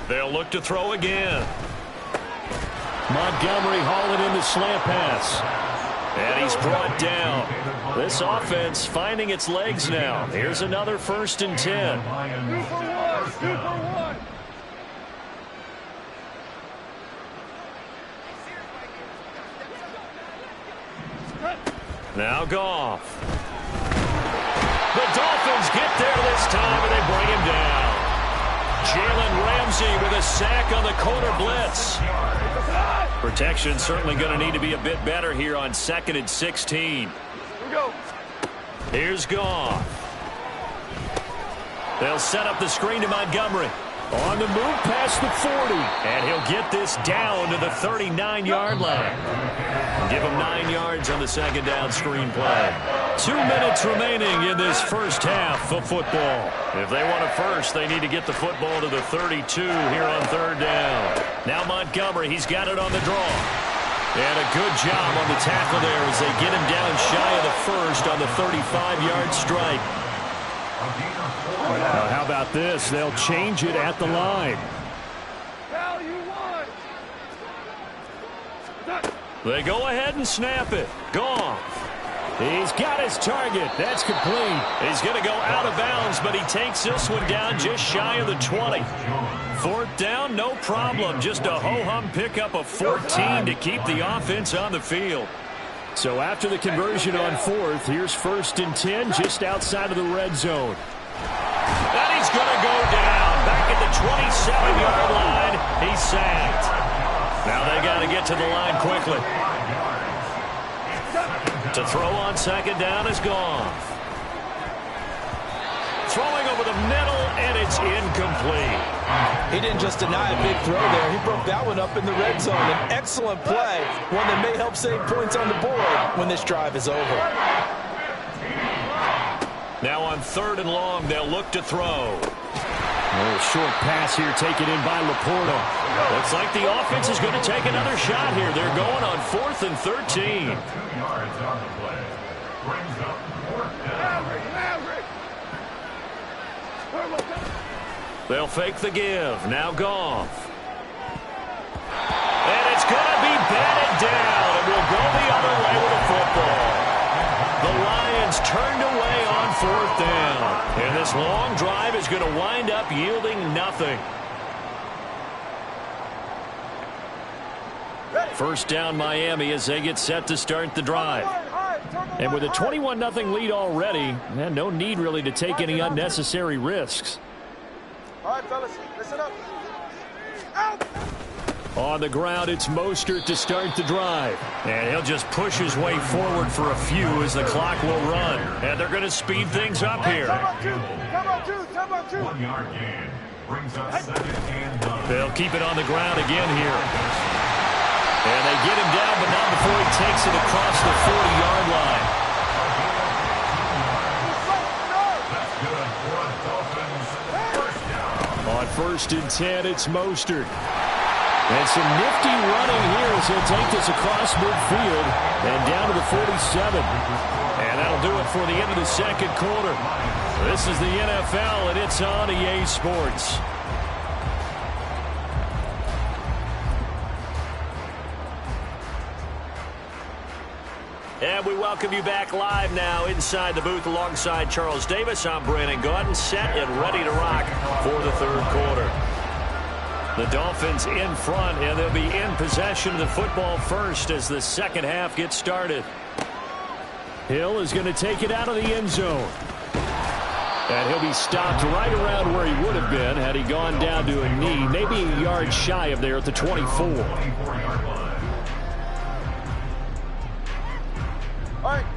They'll look to throw again. Montgomery hauling in the slant pass. And he's brought down. This offense finding its legs now. Here's another 1st and 10. 2 for 1. Now Goff. The Dolphins get there this time, and they bring him down. Jalen Ramsey with a sack on the corner blitz. Protection certainly going to need to be a bit better here on 2nd and 16. Here we go. Here's Goff. They'll set up the screen to Montgomery. On the move past the 40. And he'll get this down to the 39-yard line. Give him 9 yards on the 2nd down screen play. 2 minutes remaining in this first half of football. If they want a first, they need to get the football to the 32 here on 3rd down. Now Montgomery, he's got it on the draw. And a good job on the tackle there as they get him down shy of the first on the 35-yard strike. Now, how about this? They'll change it at the line. They go ahead and snap it. Goff. He's got his target. That's complete. He's going to go out of bounds, but he takes this one down just shy of the 20. 4th down, no problem. Just a ho-hum pickup of 14 to keep the offense on the field. So after the conversion on 4th, here's 1st and 10 just outside of the red zone. And he's going to go down. Back at the 27-yard line. He's sacked. Now they got to get to the line quickly. To throw on 2nd down is Goff. Throwing over the middle, and it's incomplete. He didn't just deny a big throw there. He broke that one up in the red zone. An excellent play, one that may help save points on the board when this drive is over. Now on 3rd and long, they'll look to throw. A little short pass here taken in by Laporta. Looks like the offense is going to take another shot here. They're going on 4th and 13. 2 yards on the play. Brings up 4th down. They'll fake the give. Now Goff. And it's going to be batted down. And we'll go the other way with the football. The Lions turned away on 4th down. And this long drive is going to wind up yielding nothing. 1st down Miami as they get set to start the drive. And with a 21-0 lead already, and no need really to take any unnecessary risks. All right, fellas, listen up. Out. On the ground, it's Mostert to start the drive. And he'll just push his way forward for a few as the clock will run. And they're going to speed things up here. Come on, 2. 1 yard gain. Brings up 2nd and 9. They'll keep it on the ground again here. And they get him down, but not before he takes it across the 40-yard line. That's good for a Dolphins first down. On 1st and 10, it's Mostert. And some nifty running here as he'll take this across midfield and down to the 47. And that'll do it for the end of the 2nd quarter. This is the NFL, and it's on EA Sports. And we welcome you back live now inside the booth alongside Charles Davis. I'm Brandon Gaudin, set and ready to rock for the 3rd quarter. The Dolphins in front, and they'll be in possession of the football first as the 2nd half gets started. Hill is going to take it out of the end zone. And he'll be stopped right around where he would have been had he gone down to a knee, maybe a yard shy of there at the 24.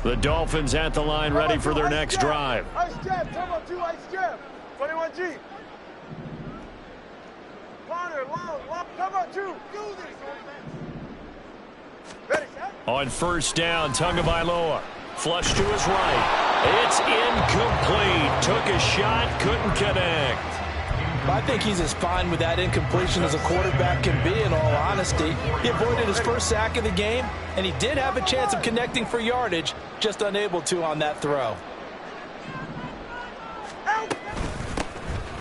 The Dolphins at the line ready for their next drive. Ice jab, turbo 2, ice jab. 21G. Corner, long, turbo 2. Do this. Ready, set. On first down, Tagovailoa. Flush to his right. It's incomplete. Took a shot, couldn't connect. I think he's as fine with that incompletion as a quarterback can be, in all honesty. He avoided his first sack of the game, and he did have a chance of connecting for yardage, just unable to on that throw.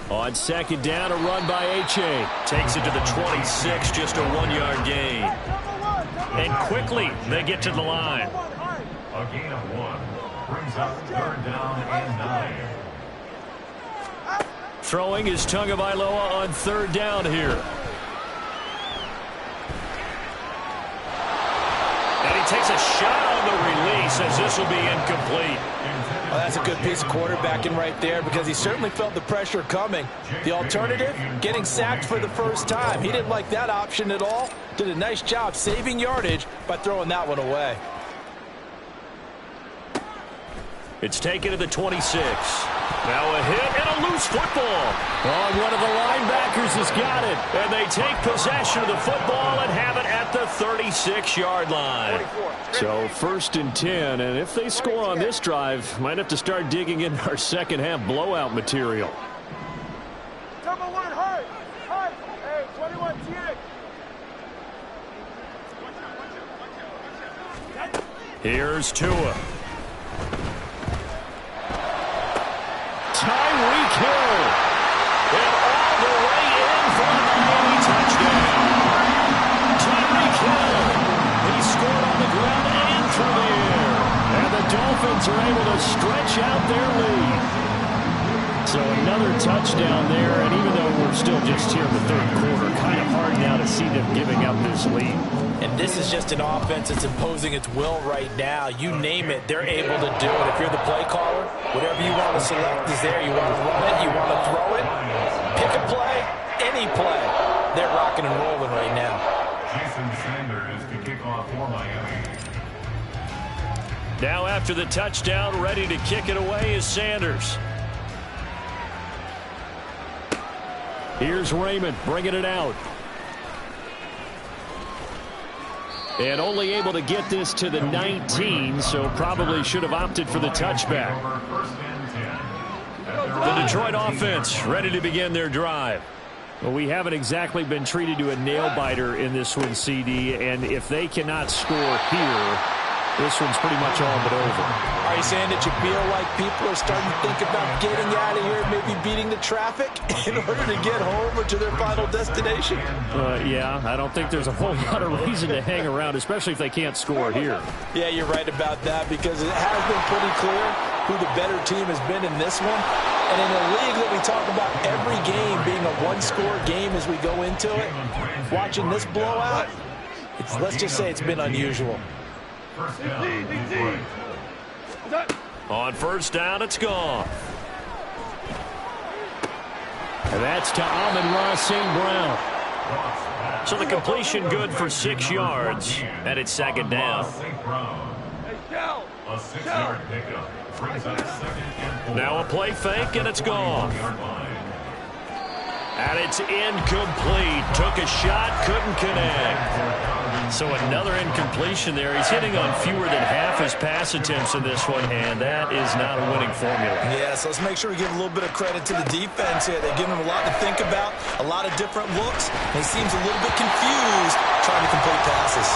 On second down, a run by A-Chain. Takes it to the 26, just a 1-yard gain. And quickly, they get to the line. A gain of 1 brings up 3rd down and 9. Throwing is Tagovailoa on 3rd down here. And he takes a shot on the release as this will be incomplete. Well, that's a good piece of quarterbacking right there because he certainly felt the pressure coming. The alternative, getting sacked for the first time. He didn't like that option at all. Did a nice job saving yardage by throwing that one away. It's taken to the 26. Now a hit and a loose football. Oh, one of the linebackers has got it. And they take possession of the football and have it at the 36-yard line. So 1st and 10. And if they score on this drive, might have to start digging into our second half blowout material. Turbo 1, hard. Hey, 21, TX. Here's Tua. Tyreek Hill. And all the way in for a Miami touchdown. Tyreek Hill. He scored on the ground and through the air. And the Dolphins are able to stretch out their lead. So another touchdown there, and even though we're still just here in the 3rd quarter, kind of hard now to see them giving up this lead. And this is just an offense that's imposing its will right now. You name it, they're able to do it. If you're the play caller, whatever you want to select is there. You want to run it, you want to throw it, pick a play, any play. They're rocking and rolling right now. Jason Sanders to kick off for Miami. Now after the touchdown, ready to kick it away is Sanders. Here's Raymond bringing it out. And only able to get this to the 19, so probably should have opted for the touchback. The Detroit offense ready to begin their drive. Well, we haven't exactly been treated to a nail-biter in this one, CD, and if they cannot score here, this one's pretty much all but over. Are you saying that you feel like people are starting to think about getting out of here, maybe beating the traffic in order to get home or to their final destination? Yeah, I don't think there's a whole lot of reason to hang around, especially if they can't score here. Yeah, you're right about that because it has been pretty clear who the better team has been in this one. And in a league that we talk about every game being a one-score game as we go into it, watching this blowout, let's just say it's been unusual. First down, Detroit. On first down, it's gone. And that's to Amon-Ra St. Brown. So the completion good for 6 yards, and it's 2nd down. A 6-yard pickup brings up 2nd and 4. Now a play fake, and it's gone. And it's incomplete. Took a shot, couldn't connect. So another incompletion there. He's hitting on fewer than half his pass attempts in this one, and that is not a winning formula. Yeah, so let's make sure we give a little bit of credit to the defense here. They've given him a lot to think about, a lot of different looks, and he seems a little bit confused trying to complete passes.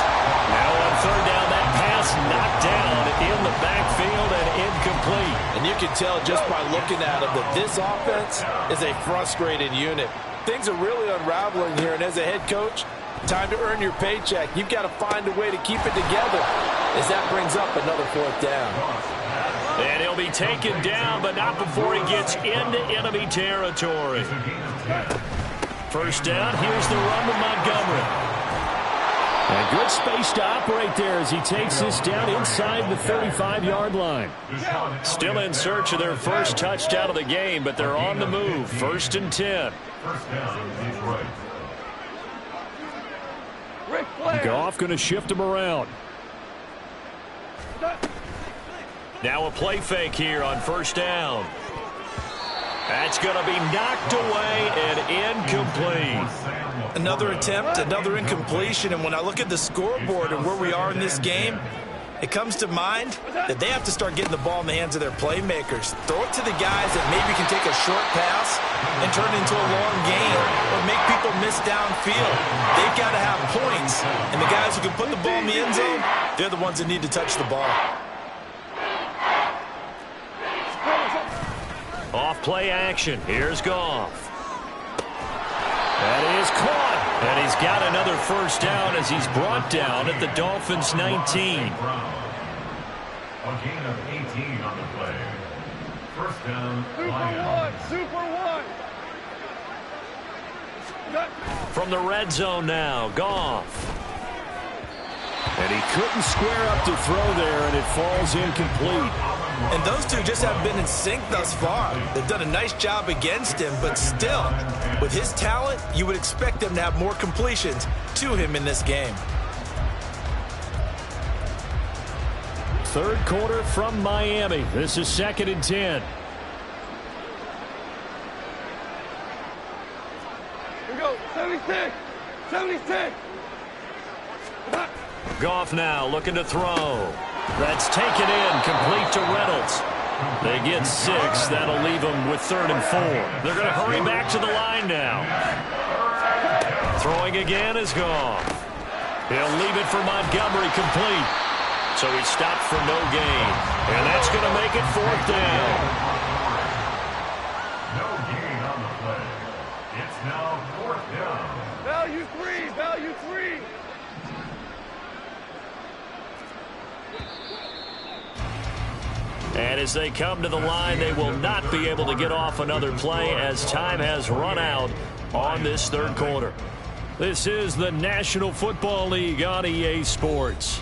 Now on 3rd down, that pass knocked down in the backfield and incomplete. And you can tell just by looking at him that this offense is a frustrated unit. Things are really unraveling here, and as a head coach, time to earn your paycheck. You've got to find a way to keep it together as that brings up another 4th down. And he'll be taken down, but not before he gets into enemy territory. First down, here's the run to Montgomery. And good space to operate there as he takes this down inside the 35-yard line. Still in search of their first touchdown of the game, but they're on the move. 1st and 10. First down, Detroit. Goff going to shift him around. Now a play fake here on 1st down. That's going to be knocked away and incomplete. Another attempt, another incompletion, and when I look at the scoreboard and where we are in this game, it comes to mind that they have to start getting the ball in the hands of their playmakers. Throw it to the guys that maybe can take a short pass and turn it into a long gain or make people miss downfield. They've got to have points, and the guys who can put the ball in the end zone, they're the ones that need to touch the ball. Off play action. Here's Goff. That is caught. And he's got another first down as he's brought down at the Dolphins' 19. A gain of 18 on the play. First down, Lions. Super one. From the red zone now, Goff. And he couldn't square up to throw there, and it falls incomplete. And those two just haven't been in sync thus far. They've done a nice job against him, but still, with his talent, you would expect them to have more completions to him in this game. 3rd quarter from Miami. This is 2nd and 10. Here we go. 76. 76. Goff now looking to throw. That's taken in, complete to Reynolds. They get 6. That'll leave them with 3rd and 4. They're going to hurry back to the line now. Throwing again is Goff. He'll leave it for Montgomery complete. So he stopped for no gain. And that's going to make it 4th down. No gain on the play. It's now 4th down. Value 3. Value 3. And as they come to the line, they will not be able to get off another play as time has run out on this 3rd quarter. This is the National Football League on EA Sports.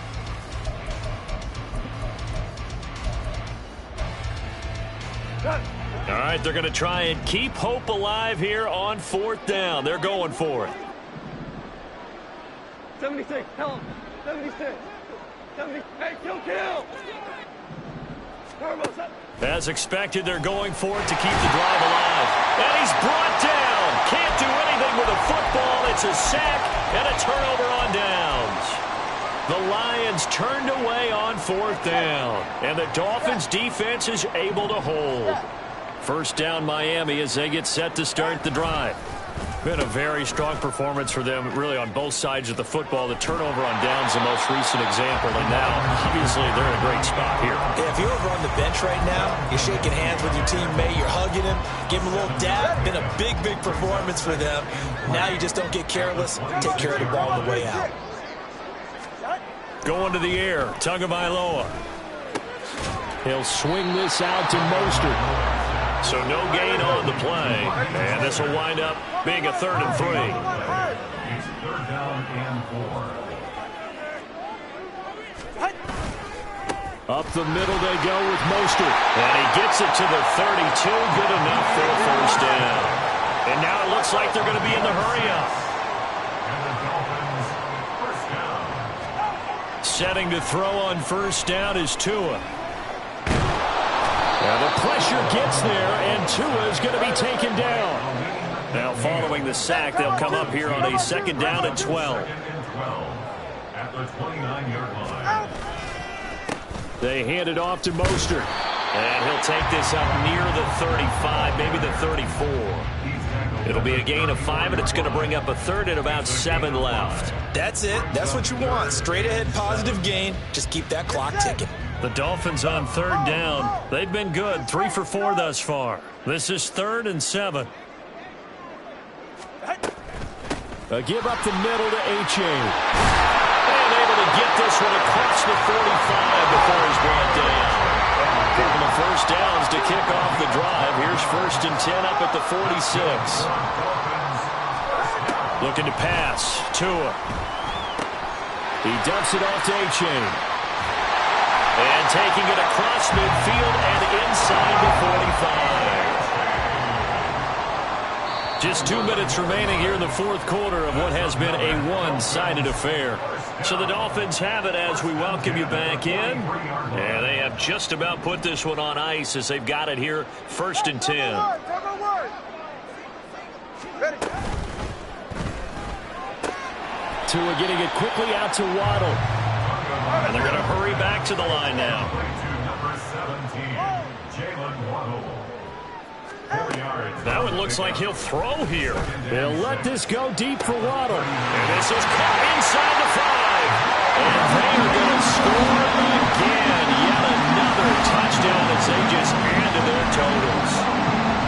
All right, they're going to try and keep hope alive here on 4th down. They're going for it. 76. Help. 76. 70. Hey, kill. As expected, they're going for it to keep the drive alive. And he's brought down. Can't do anything with a football. It's a sack and a turnover on downs. The Lions turned away on 4th down. And the Dolphins' defense is able to hold. 1st down Miami as they get set to start the drive. Been a very strong performance for them, really, on both sides of the football. The turnover on downs, the most recent example, and now, obviously, they're in a great spot here. Yeah, if you're over on the bench right now, you're shaking hands with your teammate, you're hugging him, give him a little dab. Been a big, big performance for them. Now you just don't get careless. Take care of the ball on the way out. Going to the air, Tagovailoa. He'll swing this out to Mostert. So no gain on the play, and this will wind up being a 3rd and 3. It's 3rd down and 4. Up the middle they go with Mostert, and he gets it to the 32, good enough for a 1st down. And now it looks like they're going to be in the hurry-up. And the Dolphins, 1st down. Setting to throw on 1st down is Tua. Now the pressure gets there, and Tua is going to be taken down. Now following the sack, they'll come up here on a 2nd down and 12. At the 29-yard line. They hand it off to Mostert. And he'll take this up near the 35, maybe the 34. It'll be a gain of 5, and it's going to bring up a 3rd and about 7 left. That's it. That's what you want. Straight ahead positive gain. Just keep that clock ticking. The Dolphins on 3rd down. They've been good, 3 for 4 thus far. This is 3rd and 7. A give up the middle to H.A. And able to get this one across the 45 before he's brought down. Couple of 1st downs to kick off the drive. Here's 1st and 10 up at the 46. Looking to pass. Tua. He dumps it off to A-Chain. And taking it across midfield and inside the 45. Just 2 minutes remaining here in the fourth quarter of what has been a one-sided affair. So the Dolphins have it as we welcome you back in. And they have just about put this one on ice as they've got it here, 1st and 10. Tua getting it quickly out to Waddle. And they're going to hurry back to the line now. That one looks like he'll throw here. They'll let this go deep for Waddle. And this is caught inside the 5. And they are going to score again. Yet another touchdown as they just added their totals.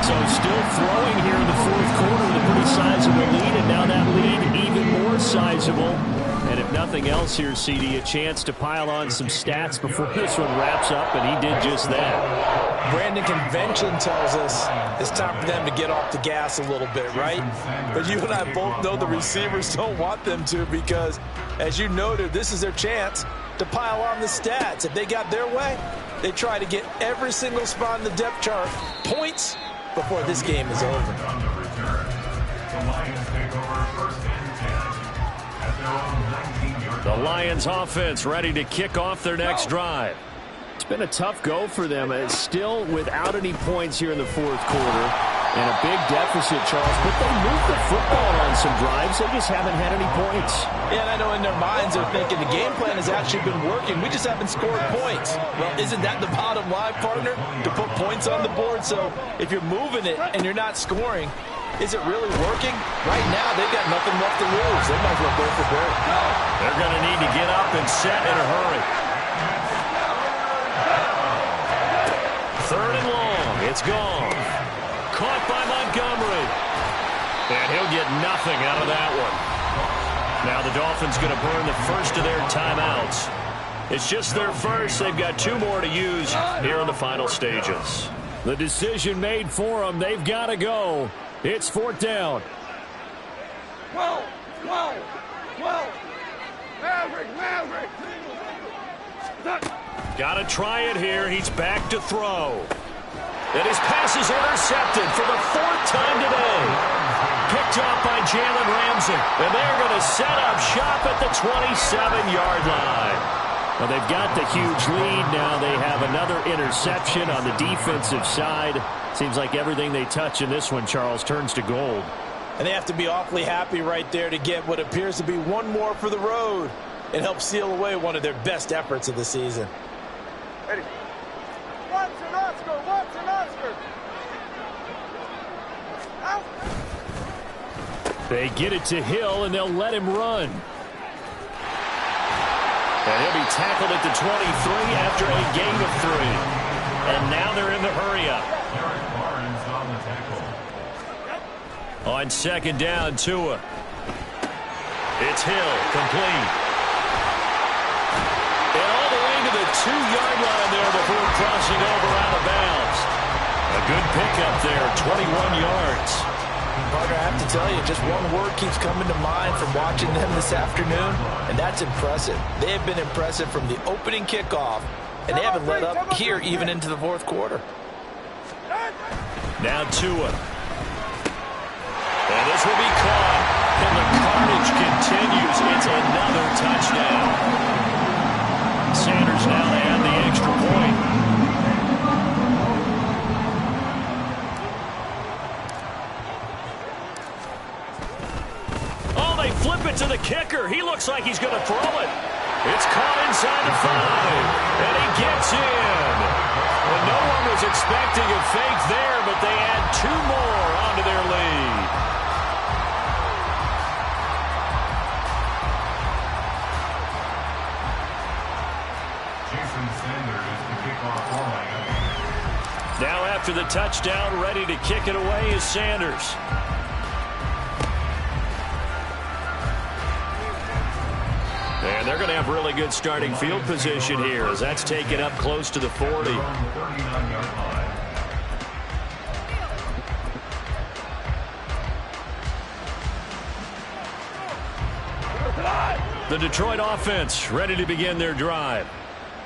So still throwing here in the fourth quarter with a pretty sizable lead. And now that lead even more sizable. And if nothing else here, CD, a chance to pile on some stats before this one wraps up, and he did just that. Brandon, convention tells us it's time for them to get off the gas a little bit, right? But you and I both know the receivers don't want them to because, as you noted, this is their chance to pile on the stats. If they got their way, they try to get every single spot in the depth chart points before this game is over. The Lions offense ready to kick off their next drive. It's been a tough go for them. It's still without any points here in the fourth quarter. And a big deficit, Charles. But they moved the football on some drives. They just haven't had any points. Yeah, and I know in their minds they're thinking the game plan has actually been working. We just haven't scored points. Well, isn't that the bottom line, partner? To put points on the board. So if you're moving it and you're not scoring, is it really working? Right now, they've got nothing left to lose. They might as well go for broke. They're going to need to get up and set in a hurry. 3rd and long. It's gone. Caught by Montgomery. And he'll get nothing out of that one. Now the Dolphins going to burn the first of their timeouts. It's just their first. They've got 2 more to use here in the final stages. The decision made for them. They've got to go. It's 4th down. 12. Maverick. Got to try it here. He's back to throw. And his pass is intercepted for the 4th time today. Picked off by Jalen Ramsey. And they're going to set up shop at the 27-yard line. Well, they've got the huge lead. Now they have another interception on the defensive side. Seems like everything they touch in this one, Charles, turns to gold. And they have to be awfully happy right there to get what appears to be one more for the road and help seal away one of their best efforts of the season. Ready. Watson Oscar. Out. They get it to Hill, and they'll let him run. And he'll be tackled at the 23 after a gain of 3. And now they're in the hurry-up. On 2nd down, Tua. It's Hill, complete. And all the way to the 2-yard line there before crossing over out of bounds. A good pickup there, 21 yards. Partner, I have to tell you, just one word keeps coming to mind from watching them this afternoon, and that's impressive. They have been impressive from the opening kickoff, and they haven't let up here even into the fourth quarter. Now Tua. And this will be caught. And the carnage continues. It's another touchdown. Sanders now to add the extra point. Oh, they flip it to the kicker. He looks like he's going to throw it. It's caught inside the 5. And he gets in. Well, no one was expecting a fake there, but they add 2 more onto their lead. Now after the touchdown, ready to kick it away is Sanders. And they're going to have really good starting field position here as that's taken up close to the 40. The Detroit offense ready to begin their drive.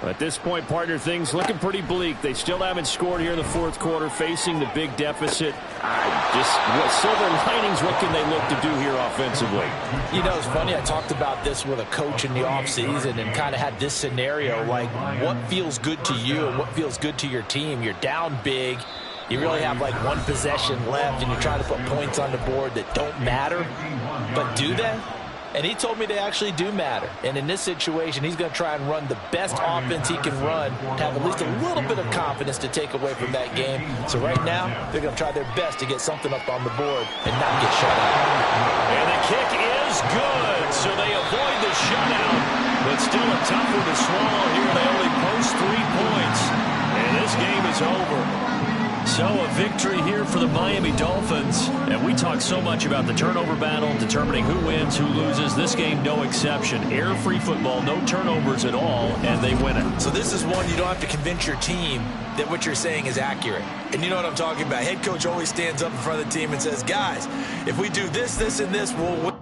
At this point, partner, things looking pretty bleak. They still haven't scored here in the fourth quarter, facing the big deficit. What silver linings, what can they look to do here offensively? You know, it's funny. I talked about this with a coach in the offseason and kind of had this scenario, like what feels good to you and what feels good to your team. You're down big. You really have like one possession left, and you're trying to put points on the board that don't matter. But do they? And he told me they actually do matter. And in this situation, he's going to try and run the best offense he can run to have at least a little bit of confidence to take away from that game. So right now, they're going to try their best to get something up on the board and not get shut out. And the kick is good. So they avoid the shutout. But still a tough one to swallow here. They only post 3 points. And this game is over. So a victory here for the Miami Dolphins. And we talk so much about the turnover battle, determining who wins, who loses. This game, no exception. Error-free football, no turnovers at all, and they win it. So this is one you don't have to convince your team that what you're saying is accurate. And you know what I'm talking about. Head coach always stands up in front of the team and says, guys, if we do this, this, and this, we'll win.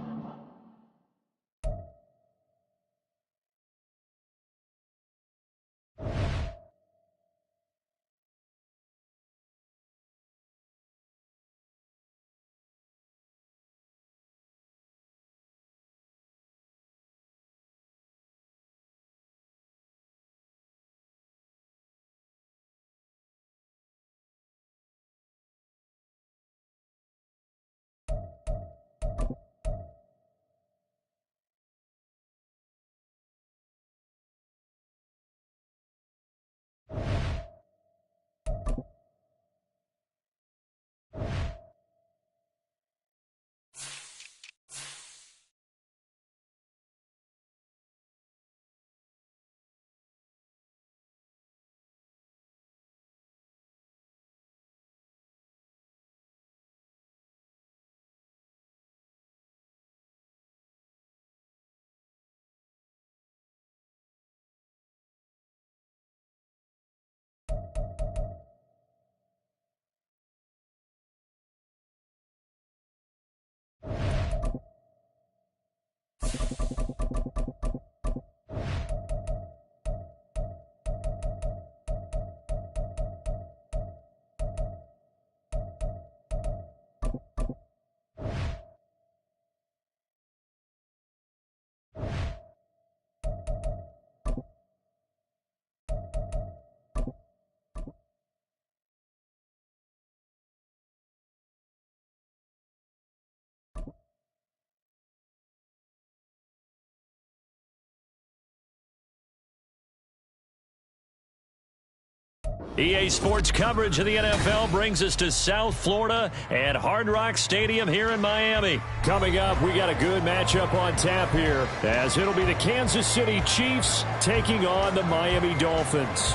EA Sports coverage of the NFL brings us to South Florida and Hard Rock Stadium here in Miami. Coming up, we got a good matchup on tap here, as it'll be the Kansas City Chiefs taking on the Miami Dolphins.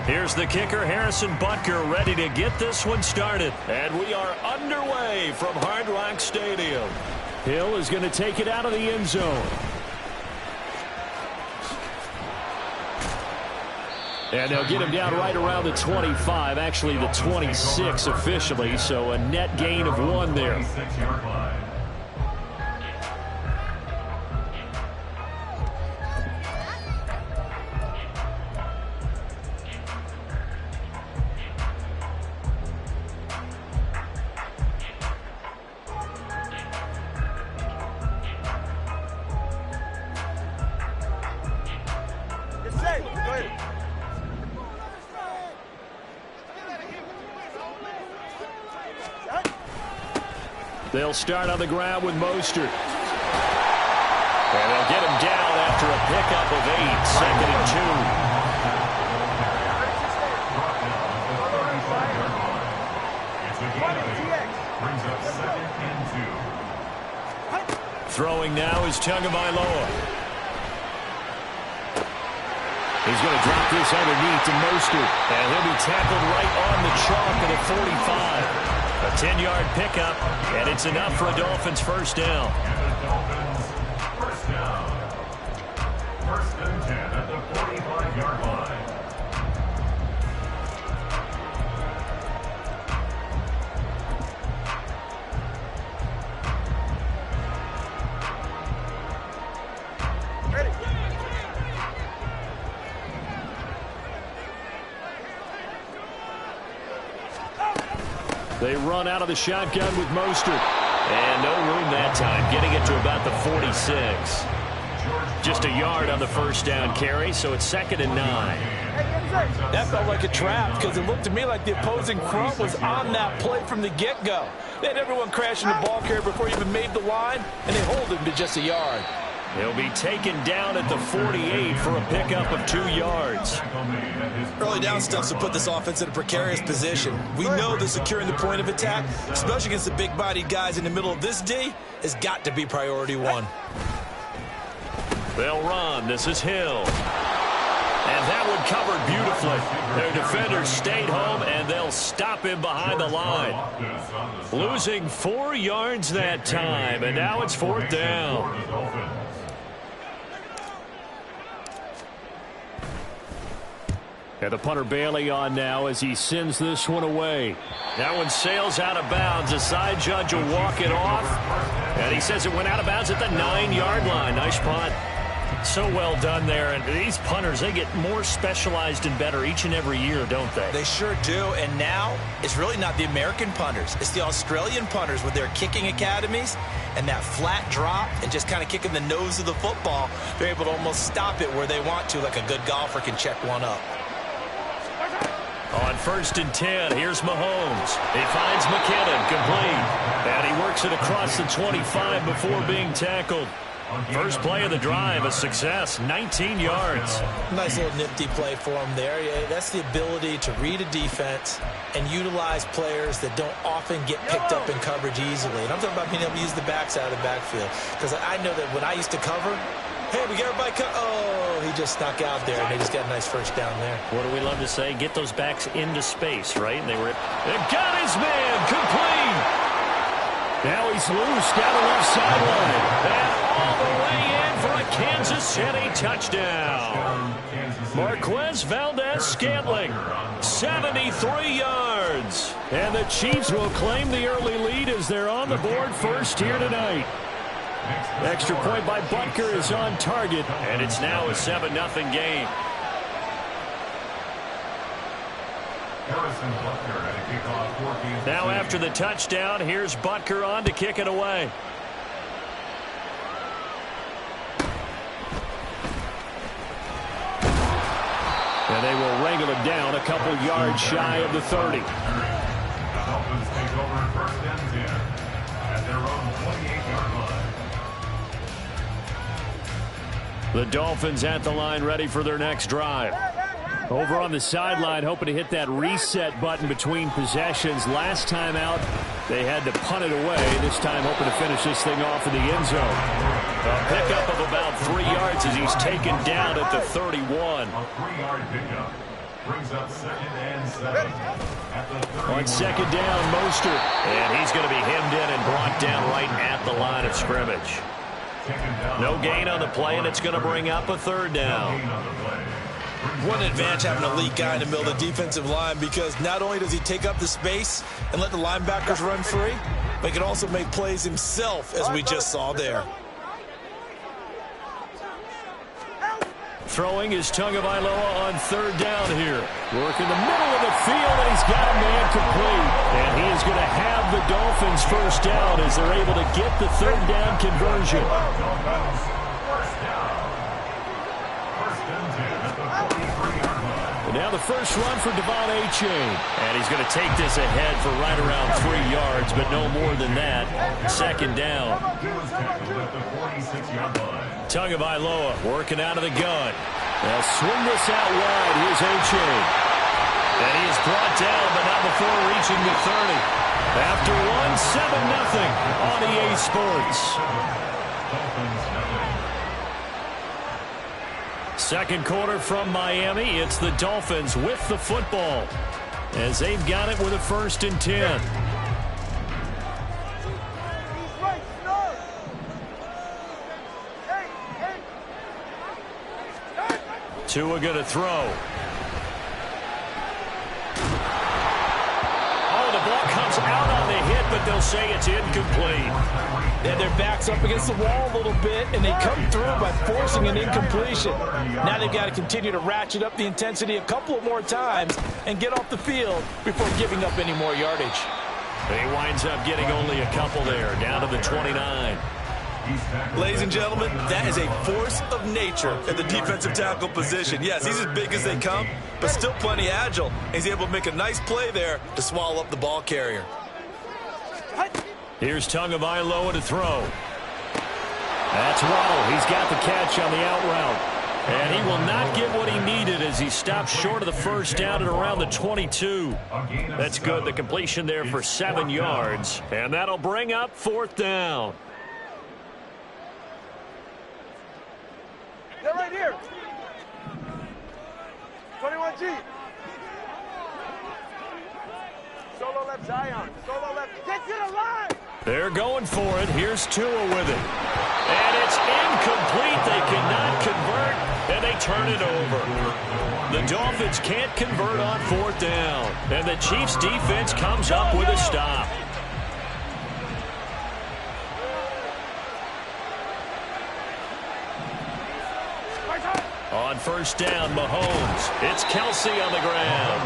Here's the kicker, Harrison Butker, ready to get this one started. And we are underway from Hard Rock Stadium. Hill is going to take it out of the end zone. And they'll get him down right around the 25, actually the 26 officially, so a net gain of 1 there. They'll start on the ground with Mostert. And they'll get him down after a pickup of 8, 2nd and 2. Throwing now is Tagovailoa. He's going to drop this underneath to Mostert. And he'll be tackled right on the chalk at the 45. A 10-yard pickup, and it's enough for a Dolphins first down. First and They run out of the shotgun with Mostert. And no room that time, getting it to about the 46. Just a yard on the first down carry, so it's 2nd and 9. That felt like a trap because it looked to me like the opposing front was on that play from the get-go. They had everyone crashing the ball carrier before he even made the line, and they hold him to just a yard. He'll be taken down at the 48 for a pickup of 2 yards. Early down stuffs to put this offense in a precarious position. We know that securing the point of attack, especially against the big-bodied guys in the middle of this D, has got to be priority 1. They'll run. This is Hill. And that one covered beautifully. Their defenders stayed home, and they'll stop him behind the line. Losing 4 yards that time, and now it's 4th down. And the punter Bailey on now as he sends this one away. That one sails out of bounds. The side judge will walk it off. And he says it went out of bounds at the 9-yard line. Nice punt. So well done there. And these punters, they get more specialized and better each and every year, don't they? They sure do. And now it's really not the American punters. It's the Australian punters with their kicking academies and that flat drop and just kind of kicking the nose of the football. They're able to almost stop it where they want to, like a good golfer can check one up. On 1st and 10, here's Mahomes. He finds McKinnon, complete. And he works it across the 25 before being tackled. First play of the drive, a success, 19 yards. Nice little nifty play for him there. Yeah, that's the ability to read a defense and utilize players that don't often get picked up in coverage easily. And I'm talking about being able to use the backside of the backfield. Because I know that when I used to cover, hey, we got everybody oh, he just snuck out there, and they just got a nice first down there. What do we love to say? Get those backs into space, right? And they got his man, complete. Now he's loose down the left sideline. And all the way in for a Kansas City touchdown. Marquez Valdez-Scantling, 73 yards. And the Chiefs will claim the early lead as they're on the board first here tonight. Extra point by Butker is on target, and it's now a 7-0 game. Now after the touchdown, here's Butker on to kick it away. And they will wrangle it down a couple yards shy of the 30. The Dolphins take over 1st and 10 at their own 28-yard line. The Dolphins at the line ready for their next drive. Over on the sideline, hoping to hit that reset button between possessions. Last time out, they had to punt it away. This time, hoping to finish this thing off in the end zone. A pickup of about 3 yards as he's taken down at the 31. A 3-yard pickup brings up 2nd and 7 at the 31. On 2nd down, Mostert. And he's going to be hemmed in and brought down right at the line of scrimmage. No gain on the play, and it's going to bring up a 3rd down. One advantage having a elite guy in the middle of the defensive line, because not only does he take up the space and let the linebackers run free, but he can also make plays himself, as we just saw there. Throwing is Tagovailoa on 3rd down here. Work in the middle of the field, and he's got a man complete. And he is going to have the Dolphins first down as they're able to get the 3rd down conversion. And now the first run for Devon Achane. And he's going to take this ahead for right around 3 yards, but no more than that. 2nd down. Tagovailoa working out of the gun. They'll swing this out wide. Here's Achane. And he is brought down, but not before reaching the 30. After one, 7-0 on EA Sports. Second quarter from Miami. It's the Dolphins with the football as they've got it with a 1st and 10. Tua going to throw. Oh, the ball comes out on the hit, but they'll say it's incomplete. And their back's up against the wall a little bit, and they come through by forcing an incompletion. Now they've got to continue to ratchet up the intensity a couple of more times and get off the field before giving up any more yardage. He winds up getting only a couple there, down to the 29. Ladies and gentlemen, that is a force of nature at the defensive tackle position. Yes, he's as big as they come, but still plenty agile. He's able to make a nice play there to swallow up the ball carrier. Here's Tagovailoa to throw. That's Waddle. He's got the catch on the out route. And he will not get what he needed as he stops short of the first down at around the 22. That's good. The completion there for 7 yards. And that'll bring up 4th down. They're right here. 21G. Solo left Zion. Solo left. Get to the line. They're going for it. Here's Tua with it. And it's incomplete. They cannot convert, and they turn it over. The Dolphins can't convert on 4th down. And the Chiefs' defense comes up with a stop. On 1st down, Mahomes. It's Kelsey on the ground.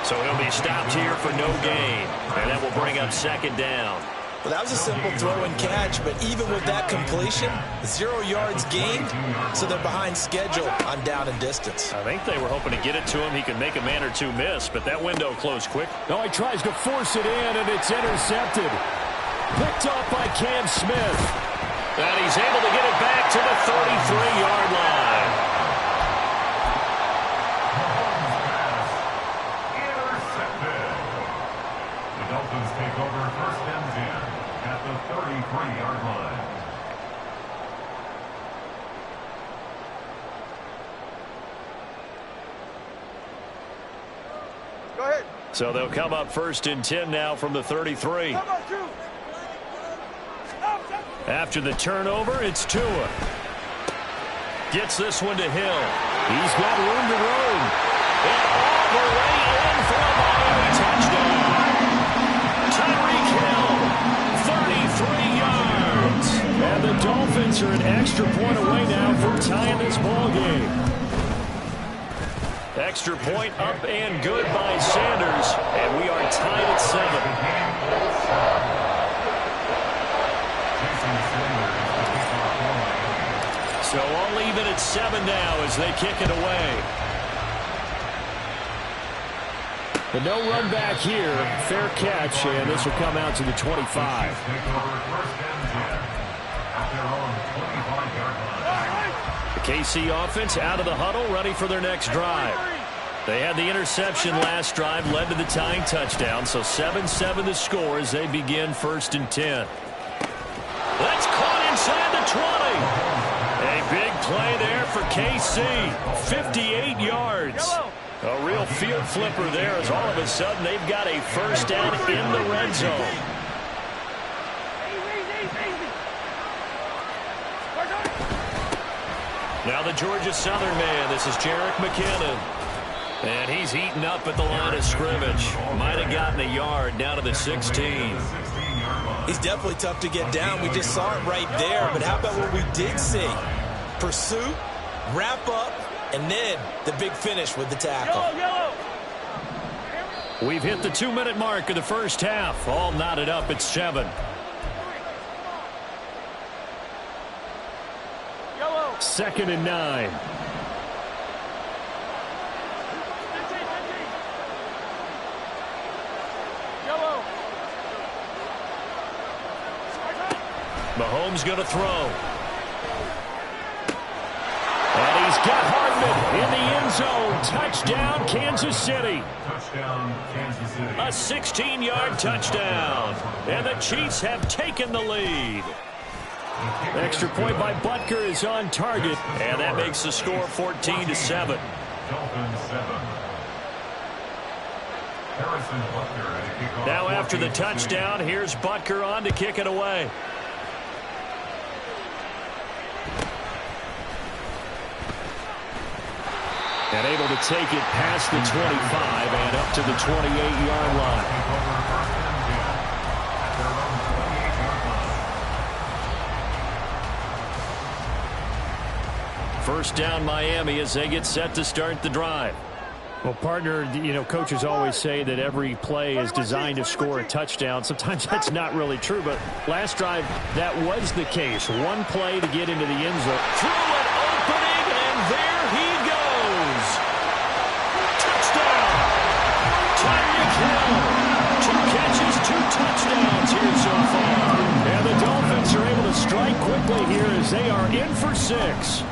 So he'll be stopped here for no gain. And that will bring up 2nd down. Well, that was a simple throw and catch, but even with that completion, 0 yards gained, so they're behind schedule on down and distance. I think they were hoping to get it to him. He could make a man or two miss, but that window closed quick. No, he tries to force it in, and it's intercepted. Picked up by Cam Smith. And he's able to get it back to the 33-yard line. The Dolphins take over 1st and 10 at the 33-yard line. Go ahead. So they'll come up 1st and 10 now from the 33. Come on, two. After the turnover, it's Tua. Gets this one to Hill. He's got room to roam. And all the way in for a Miami touchdown. Tyreek Hill, 33 yards. And the Dolphins are an extra point away now from tying this ball game. Extra point up and good by Sanders. And we are tied at 7. So all even at 7 now as they kick it away. The no run back here. Fair catch, and this will come out to the 25. The KC offense out of the huddle, ready for their next drive. They had the interception last drive, led to the tying touchdown, so 7-7 the score as they begin 1st and 10. That's caught inside the 20. A big play there for KC. 58 yards. A real field flipper there as all of a sudden they've got a 1st down in the red zone. Now the Georgia Southern man. This is Jerick McKinnon. And he's eaten up at the line of scrimmage. Might have gotten a yard down to the 16. He's definitely tough to get down. We just saw it right there. But how about what we did see? Pursuit, wrap up, and then the big finish with the tackle. We've hit the 2-minute mark of the first half. All knotted up at 7. 2nd and 9. Mahomes going to throw. And he's got Hardman in the end zone. Touchdown, Kansas City. Touchdown, Kansas City. A 16-yard touchdown. And the Chiefs have taken the lead. Extra point by Butker is on target. And that makes the score 14-7. Dolphins 7. Harrison Butker at a kickoff. Now after the touchdown, here's Butker on to kick it away. And able to take it past the 25 and up to the 28-yard line. First down Miami as they get set to start the drive. Well, partner, you know, coaches always say that every play is designed to score a touchdown. Sometimes that's not really true, but last drive, that was the case. One play to get into the end zone. Through an opening, and there he goes. Touchdown! Tyreek Hill. 2 catches, 2 touchdowns here so far. And the Dolphins are able to strike quickly here as they are in for 6.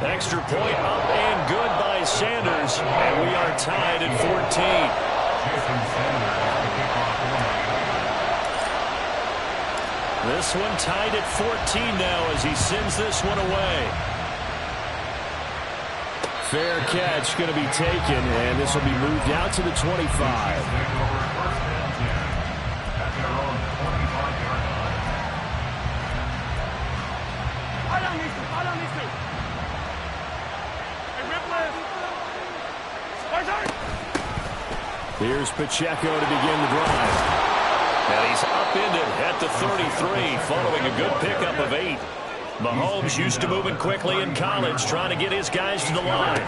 Extra point up and good by Sanders, and we are tied at 14. This one tied at 14 now as he sends this one away. Fair catch going to be taken, and this will be moved out to the 25. Here's Pacheco to begin the drive. And he's upended at the 33, following a good pickup of 8. Mahomes used to moving quickly in college, trying to get his guys to the line.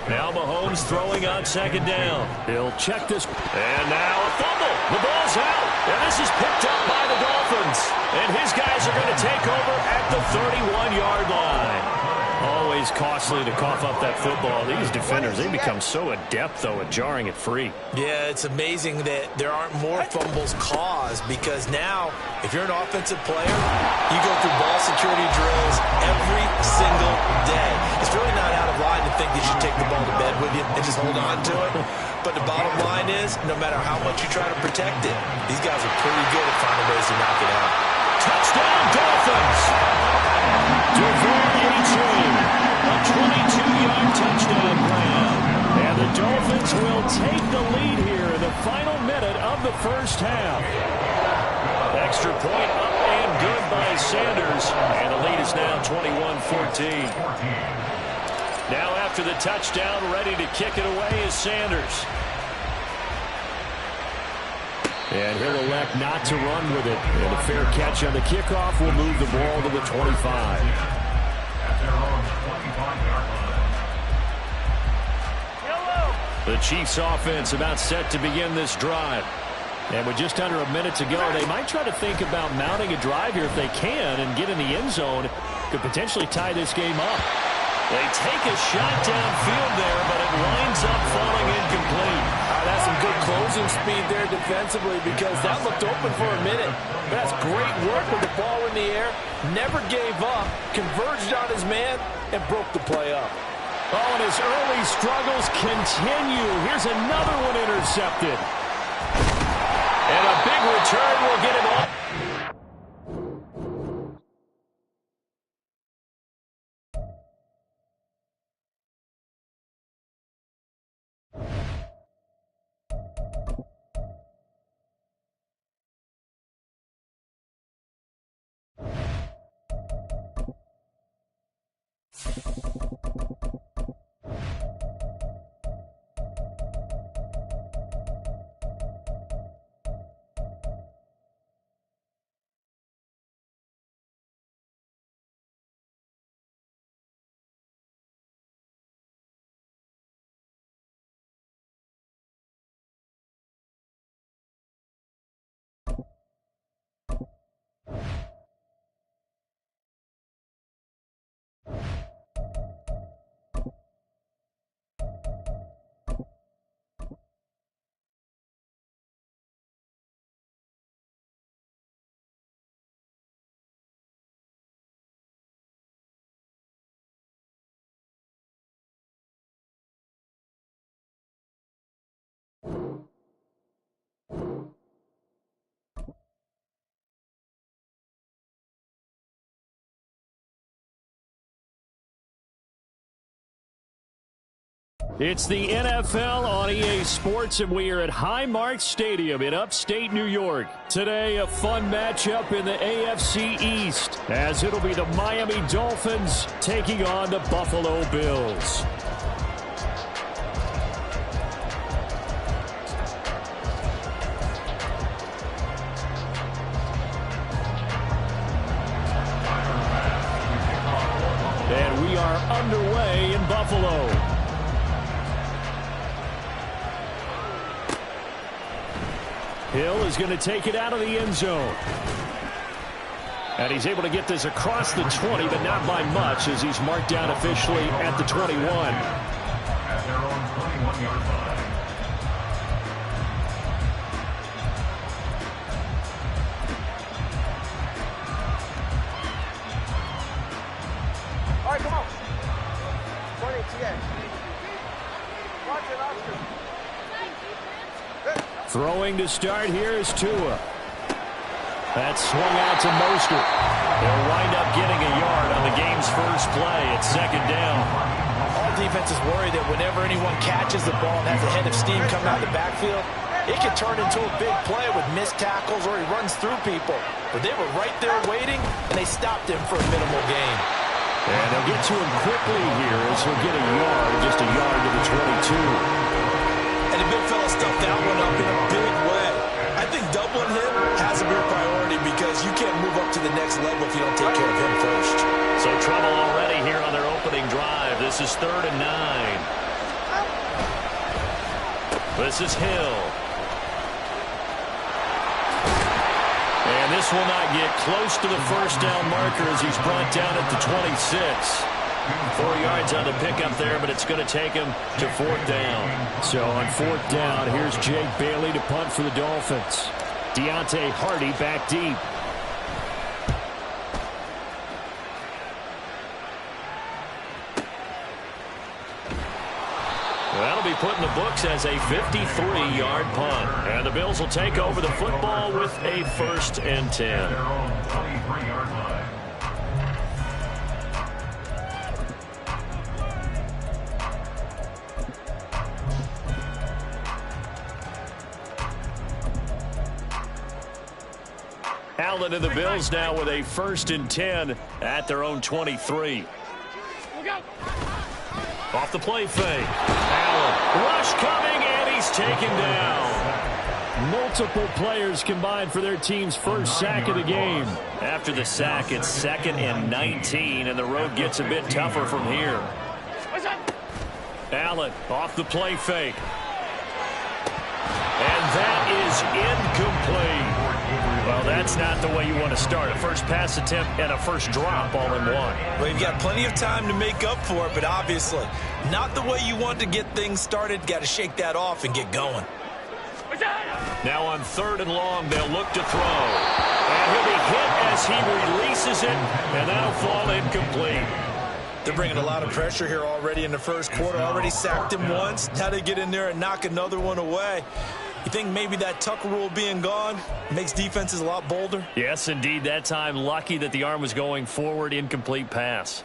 Now Mahomes throwing on 2nd down. He'll check this. And now a fumble. The ball's out. And this is picked up by the Dolphins. And his guys are going to take over at the 31-yard line. Always costly to cough up that football. These defenders, they become so adept, though, at jarring it free. Yeah, it's amazing that there aren't more fumbles caused, because now, if you're an offensive player, you go through ball security drills every single day. It's really not out of line to think that you should take the ball to bed with you and just hold on to it. But the bottom line is, no matter how much you try to protect it, these guys are pretty good at finding ways to knock it out. Touchdown, Dolphins! A 22-yard touchdown grab. And the Dolphins will take the lead here in the final minute of the first half. Extra point up and good by Sanders. And the lead is now 21-14. Now after the touchdown, ready to kick it away is Sanders. And he'll elect not to run with it. And a fair catch on the kickoff will move the ball to the 25. The Chiefs offense about set to begin this drive. And with just under a minute to go, they might try to think about mounting a drive here if they can and get in the end zone. Could potentially tie this game up. They take a shot downfield there, but it winds up falling incomplete. That's some good closing speed there defensively, because that looked open for a minute. But that's great work with the ball in the air. Never gave up, converged on his man, and broke the play up. Oh, and his early struggles continue. Here's another one intercepted. And a big return will get him off. It's the NFL on EA Sports, and we are at Highmark Stadium in upstate New York. Today, a fun matchup in the AFC East, as it'll be the Miami Dolphins taking on the Buffalo Bills. And we are underway in Buffalo. Hill is going to take it out of the end zone. And he's able to get this across the 20, but not by much, as he's marked down officially at the 21. At their own 21-yard line. All right, come on. 20 TX. Watch it, Oscar. Throwing to start here is Tua. That's swung out to Mostert. They'll wind up getting a yard on the game's first play. It's second down. All defenses worry that whenever anyone catches the ball and has a head of steam coming out of the backfield, it can turn into a big play with missed tackles or he runs through people. But they were right there waiting, and they stopped him for a minimal gain. And they'll get to him quickly here as he'll get a yard, just a yard to the 22. And the big fella stuffed that one up in a big way. I think doubling him has to be a priority because you can't move up to the next level if you don't take care of him first. So trouble already here on their opening drive. This is 3rd and 9. This is Hill. And this will not get close to the first down marker as he's brought down at the 26. 4 yards on the pickup there, but it's going to take him to 4th down. So on 4th down, here's Jake Bailey to punt for the Dolphins. Deontay Hardy back deep. That'll be put in the books as a 53-yard punt. And the Bills will take over the football with a 1st and 10. Their own 23-yard line. Allen and the Bills now with a 1st and 10 at their own 23. Off the play fake. Allen, rush coming, and he's taken down. Multiple players combined for their team's first sack of the game. After the sack, it's 2nd and 19, and the road gets a bit tougher from here. Allen off the play fake. And that is incomplete. Well, that's not the way you want to start. A first pass attempt and a first drop all in one. Well, you've got plenty of time to make up for it, but obviously not the way you want to get things started. Got to shake that off and get going. Now on 3rd and long, they'll look to throw. And he'll be hit as he releases it, and that'll fall incomplete. They're bringing a lot of pressure here already in the first quarter. Already sacked him once. Now they get in there and knock another one away. You think maybe that Tucker rule being gone makes defenses a lot bolder? Yes, indeed. That time, lucky that the arm was going forward. Incomplete pass.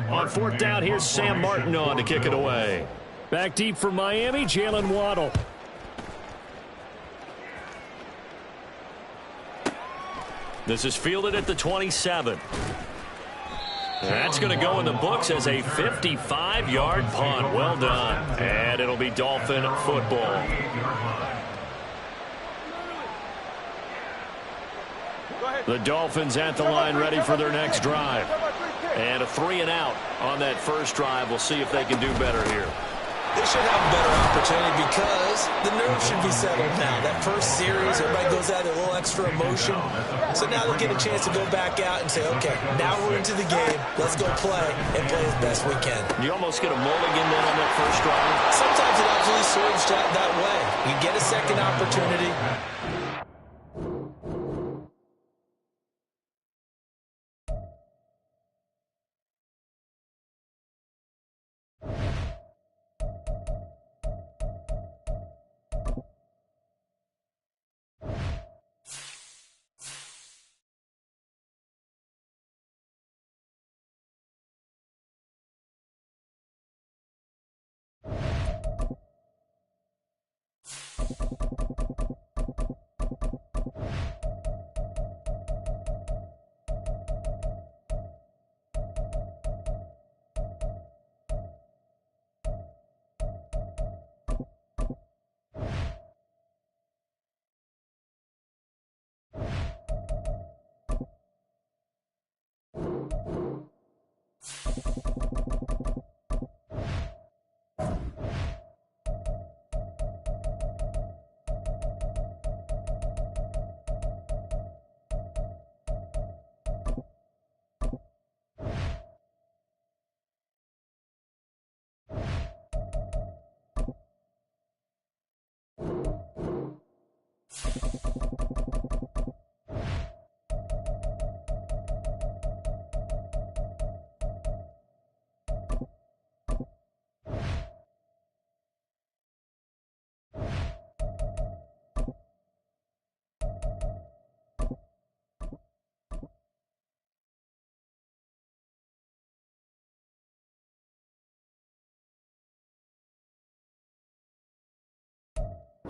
On 4th down, here's Sam Martin on to kick it away. Back deep for Miami, Jalen Waddle. This is fielded at the 27. That's going to go in the books as a 55-yard punt. Well done. And it'll be Dolphin football. The Dolphins at the line ready for their next drive. And a 3-and-out on that first drive. We'll see if they can do better here. They should have a better opportunity because the nerves should be settled now. That first series, everybody goes out with a little extra emotion. So now they'll get a chance to go back out and say, okay, now we're into the game. Let's go play and play as best we can. You almost get a mulligan then on that first drive. Sometimes it actually serves that way. You get a second opportunity.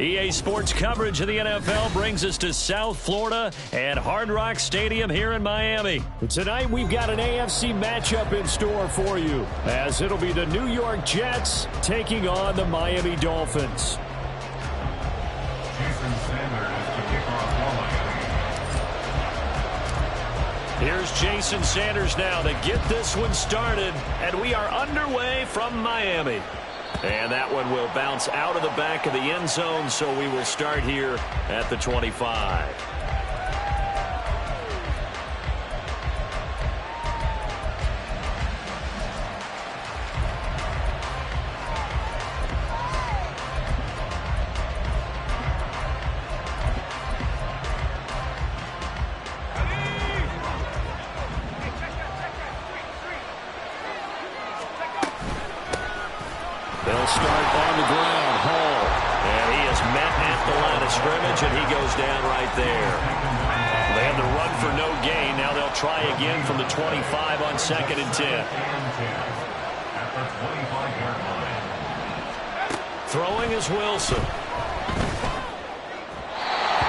EA Sports coverage of the NFL brings us to South Florida and Hard Rock Stadium here in Miami. Tonight we've got an AFC matchup in store for you, as it'll be the New York Jets taking on the Miami Dolphins. Jason Sanders to kick off for Miami. Here's Jason Sanders now to get this one started, and we are underway from Miami. And that one will bounce out of the back of the end zone, so we will start here at the 25. They'll start on the ground. Hall. And he is met at the line of scrimmage, and he goes down right there. They had to run for no gain. Now they'll try again from the 25 on 2nd and 10. At the 25-yard line. Throwing is Wilson.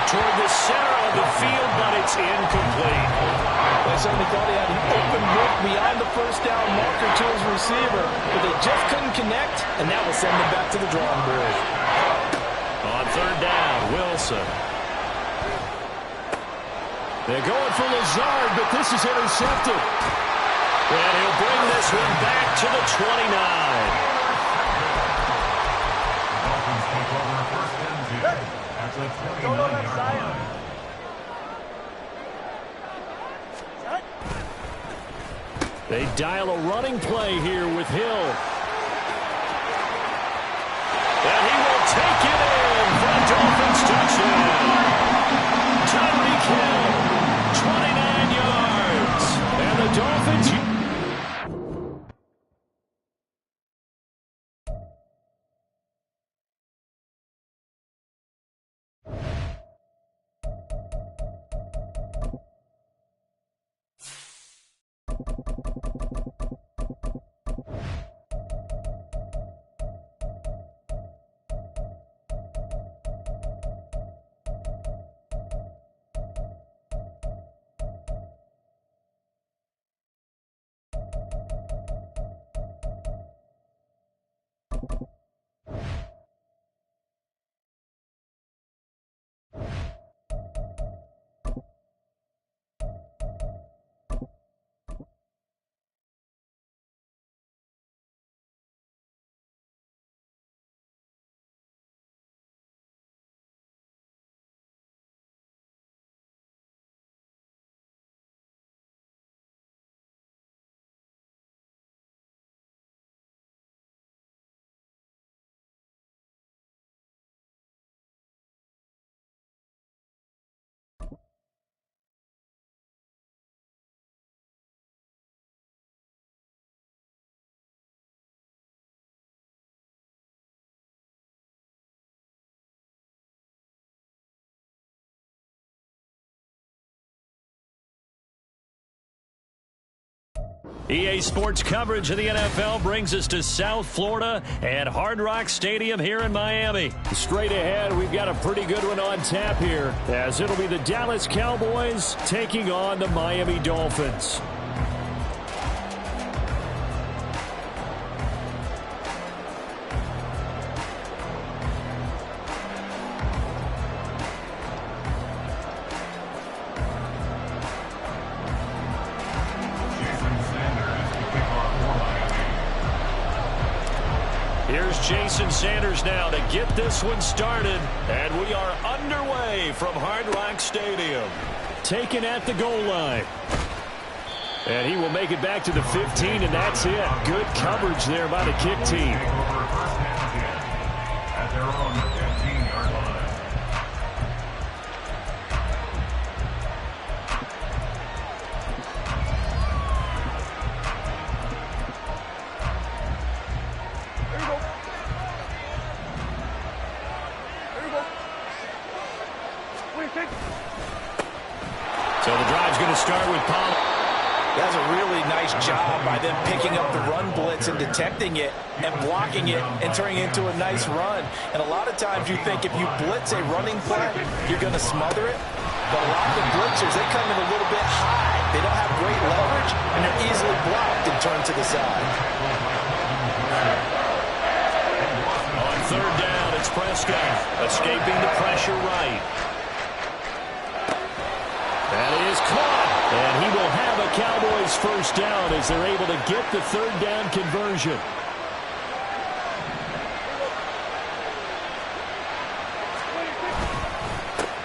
Toward the center of the field, but it's incomplete. They certainly thought he had an open look beyond the first down marker to his receiver, but they just couldn't connect, and that will send them back to the drawing board. On 3rd down, Wilson. They're going for Lazard, but this is intercepted. And he'll bring this one back to the 29. Dolphins take over 1st and 10 at the 29-yard line. They dial a running play here with Hill. And he will take it in for a Dolphins touchdown. Tyreek Hill, 29 yards. And the Dolphins... EA Sports coverage of the NFL brings us to South Florida and Hard Rock Stadium here in Miami. Straight ahead, we've got a pretty good one on tap here, as it'll be the Dallas Cowboys taking on the Miami Dolphins. Here's Jason Sanders now to get this one started, and we are underway from Hard Rock Stadium. Taken at the goal line. And he will make it back to the 15, and that's it. Good coverage there by the kick team. At their own 15-yard line. So the drive's going to start with Pollard. That's a really nice job by them picking up the run blitz and detecting it and blocking it and turning it into a nice run. And a lot of times you think if you blitz a running play, you're going to smother it. But a lot of the blitzers, they come in a little bit high. They don't have great leverage, and they're easily blocked and turned to the side. On third down, it's Prescott escaping the pressure right. That is caught. And he will have a Cowboys first down as they're able to get the third down conversion.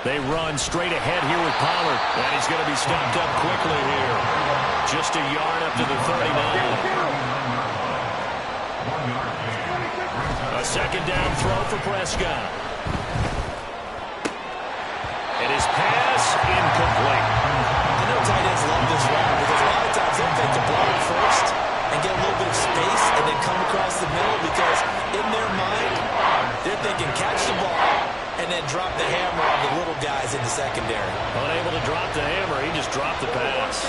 They run straight ahead here with Pollard. And he's going to be stopped up quickly here. Just a yard up to the 39. A second down throw for Prescott. And his pass incomplete. I know tight ends love this route because a lot of times they'll take the block first and get a little bit of space and then come across the middle because in their mind, they're thinking catch the ball and then drop the hammer on the little guys in the secondary. Unable to drop the hammer, he just dropped the pass.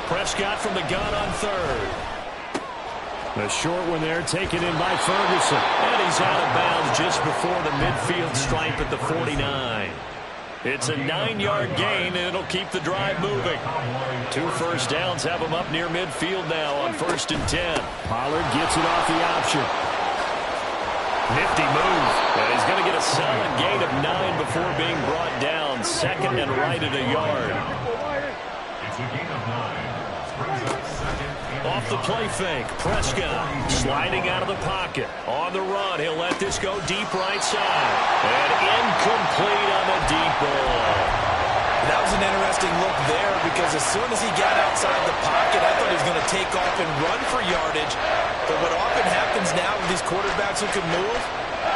Prescott from the gun on third. A short one there taken in by Ferguson. And he's out of bounds just before the midfield stripe at the 49. It's a 9-yard gain, and it'll keep the drive moving. 2 first downs have him up near midfield now on 1st and 10. Pollard gets it off the option. Nifty move. And he's going to get a solid gain of 9 before being brought down. 2nd and right at a yard. It's a gain of 9. Brings up 2nd and Off the play fake, Prescott sliding out of the pocket. On the run, he'll let this go deep right side. And incomplete on the deep ball. That was an interesting look there because as soon as he got outside the pocket, I thought he was going to take off and run for yardage. But what often happens now with these quarterbacks who can move,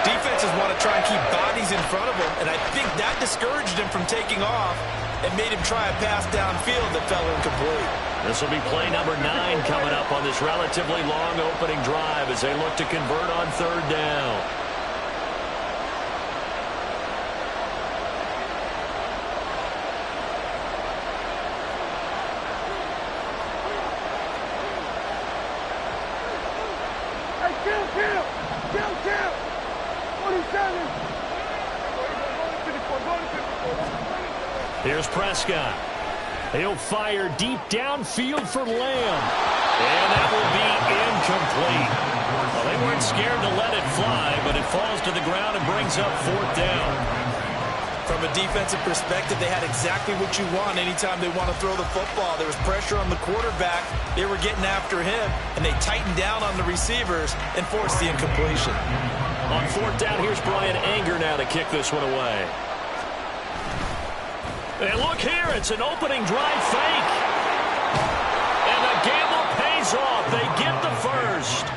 defenses want to try and keep bodies in front of them, and I think that discouraged him from taking off and made him try a pass downfield that fell incomplete. This will be play number 9 coming up on this relatively long opening drive as they look to convert on third down. Here's Prescott. He'll fire deep downfield for Lamb. And that will be incomplete. Well, they weren't scared to let it fly, but it falls to the ground and brings up 4th down. From a defensive perspective, they had exactly what you want anytime they want to throw the football. There was pressure on the quarterback. They were getting after him, and they tightened down on the receivers and forced the incompletion. On 4th down, here's Brian Anger now to kick this one away. And look here, it's an opening drive fake. And the gamble pays off. They get the first.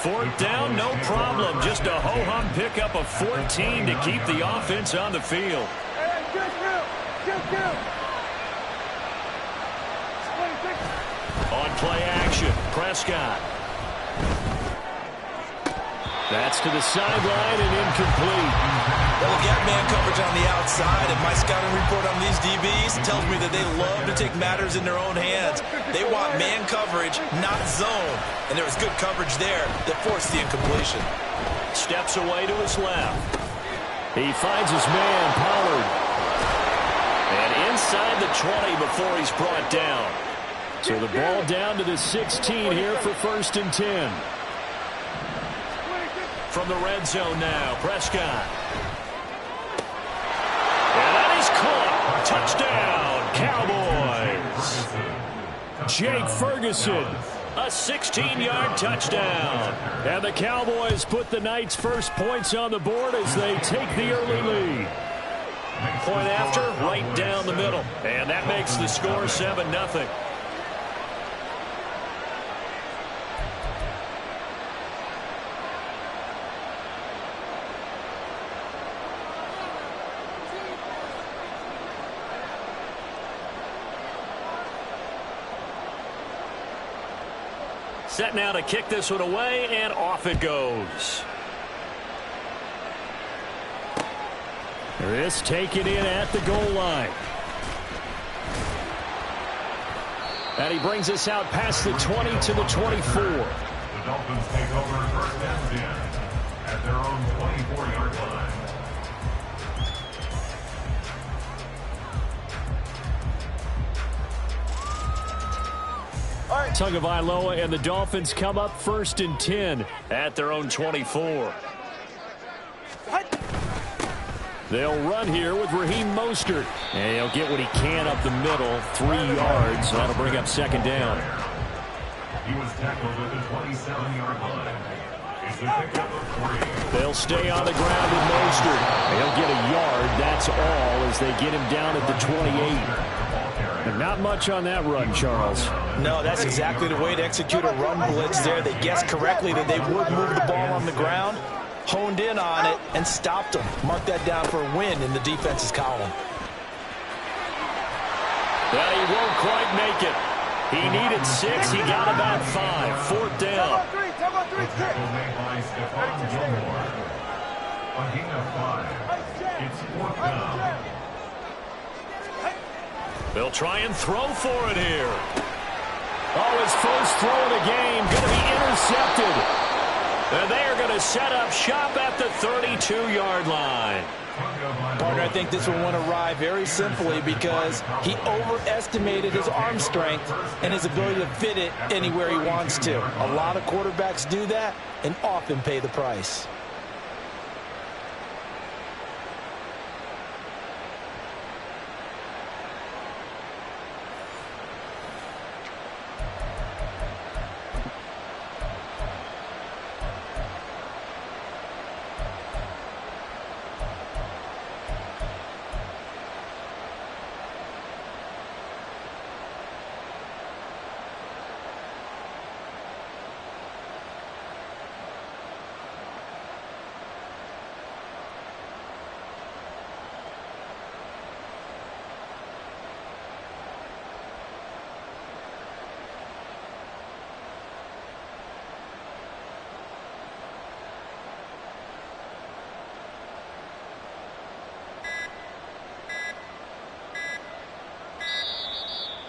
4th down, no problem. Just a ho-hum pickup of 14 to keep the offense on the field. On play action, Prescott. That's to the sideline and incomplete. Well, we got man coverage on the outside, and my scouting report on these DBs tells me that they love to take matters in their own hands. They want man coverage, not zone. And there was good coverage there that forced the incompletion. Steps away to his left. He finds his man, Pollard. And inside the 20 before he's brought down. So the ball down to the 16 here for 1st and 10. From the red zone now, Prescott. And that is caught. Touchdown, Cowboys. Jake Ferguson, a 16-yard touchdown. And the Cowboys put the night's first points on the board as they take the early lead. Point after, right down the middle. And that makes the score 7-0. Set now to kick this one away, and off it goes. This taken in at the goal line. And he brings us out past the 20 to the 24. The Dolphins take over first and 10 at their own 24-yard line. Tagovailoa and the Dolphins come up first and 10 at their own 24. They'll run here with Raheem Mostert. And he'll get what he can up the middle, 3 yards. That'll bring up second down. He was tackled at the 27-yard line. It's a pickup of 3. They'll stay on the ground with Mostert. He'll get a yard, that's all, as they get him down at the 28. And not much on that run, Charles. No, that's exactly the way to execute a run blitz there. They guessed correctly that they would move the ball on the ground, honed in on it, and stopped them. Mark that down for a win in the defense's column. Well, he won't quite make it. He needed 6. He got about 5. Fourth down. Tackle made by Stephon Gilmore. A gain of 5. It's fourth down. They'll try and throw for it here. Oh, his first throw of the game going to be intercepted. And they are going to set up shop at the 32-yard line. Partner, I think this one went awry very simply because he overestimated his arm strength and his ability to fit it anywhere he wants to. A lot of quarterbacks do that and often pay the price.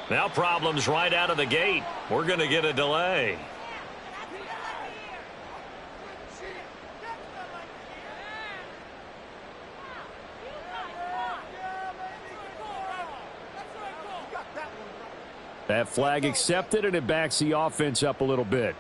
Now problems right out of the gate. We're going to get a delay. That flag accepted, and it backs the offense up a little bit.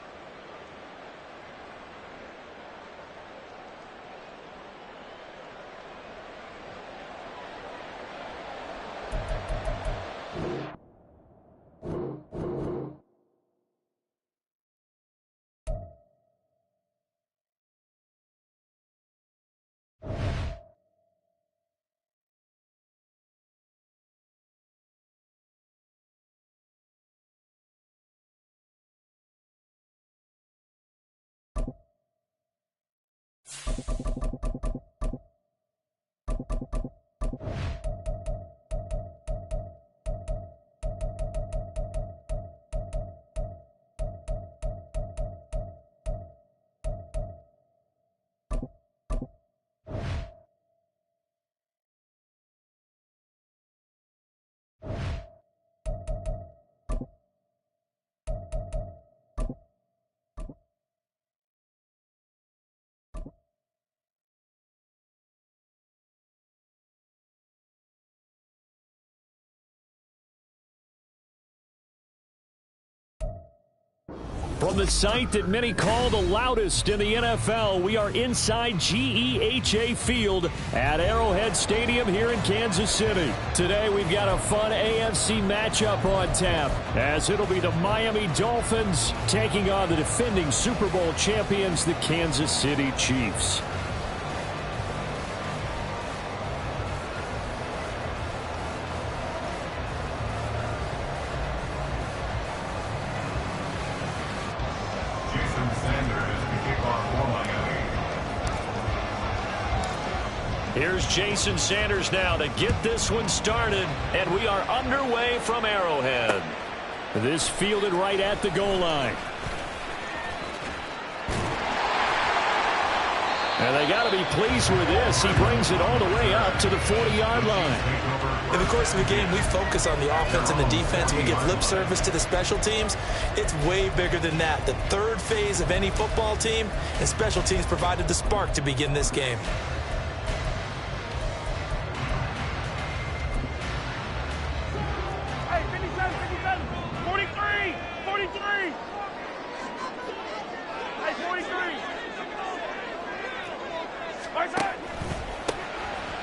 From the site that many call the loudest in the NFL, we are inside GEHA Field at Arrowhead Stadium here in Kansas City. Today we've got a fun AFC matchup on tap, as it'll be the Miami Dolphins taking on the defending Super Bowl champions, the Kansas City Chiefs. Here's Jason Sanders now to get this one started, and we are underway from Arrowhead. This fielded right at the goal line. And they got to be pleased with this. He brings it all the way up to the 40-yard line. In the course of the game, we focus on the offense and the defense. We give lip service to the special teams. It's way bigger than that. The third phase of any football team, and special teams provided the spark to begin this game. Hey, 57, 57, 43, 43. Hey, 43.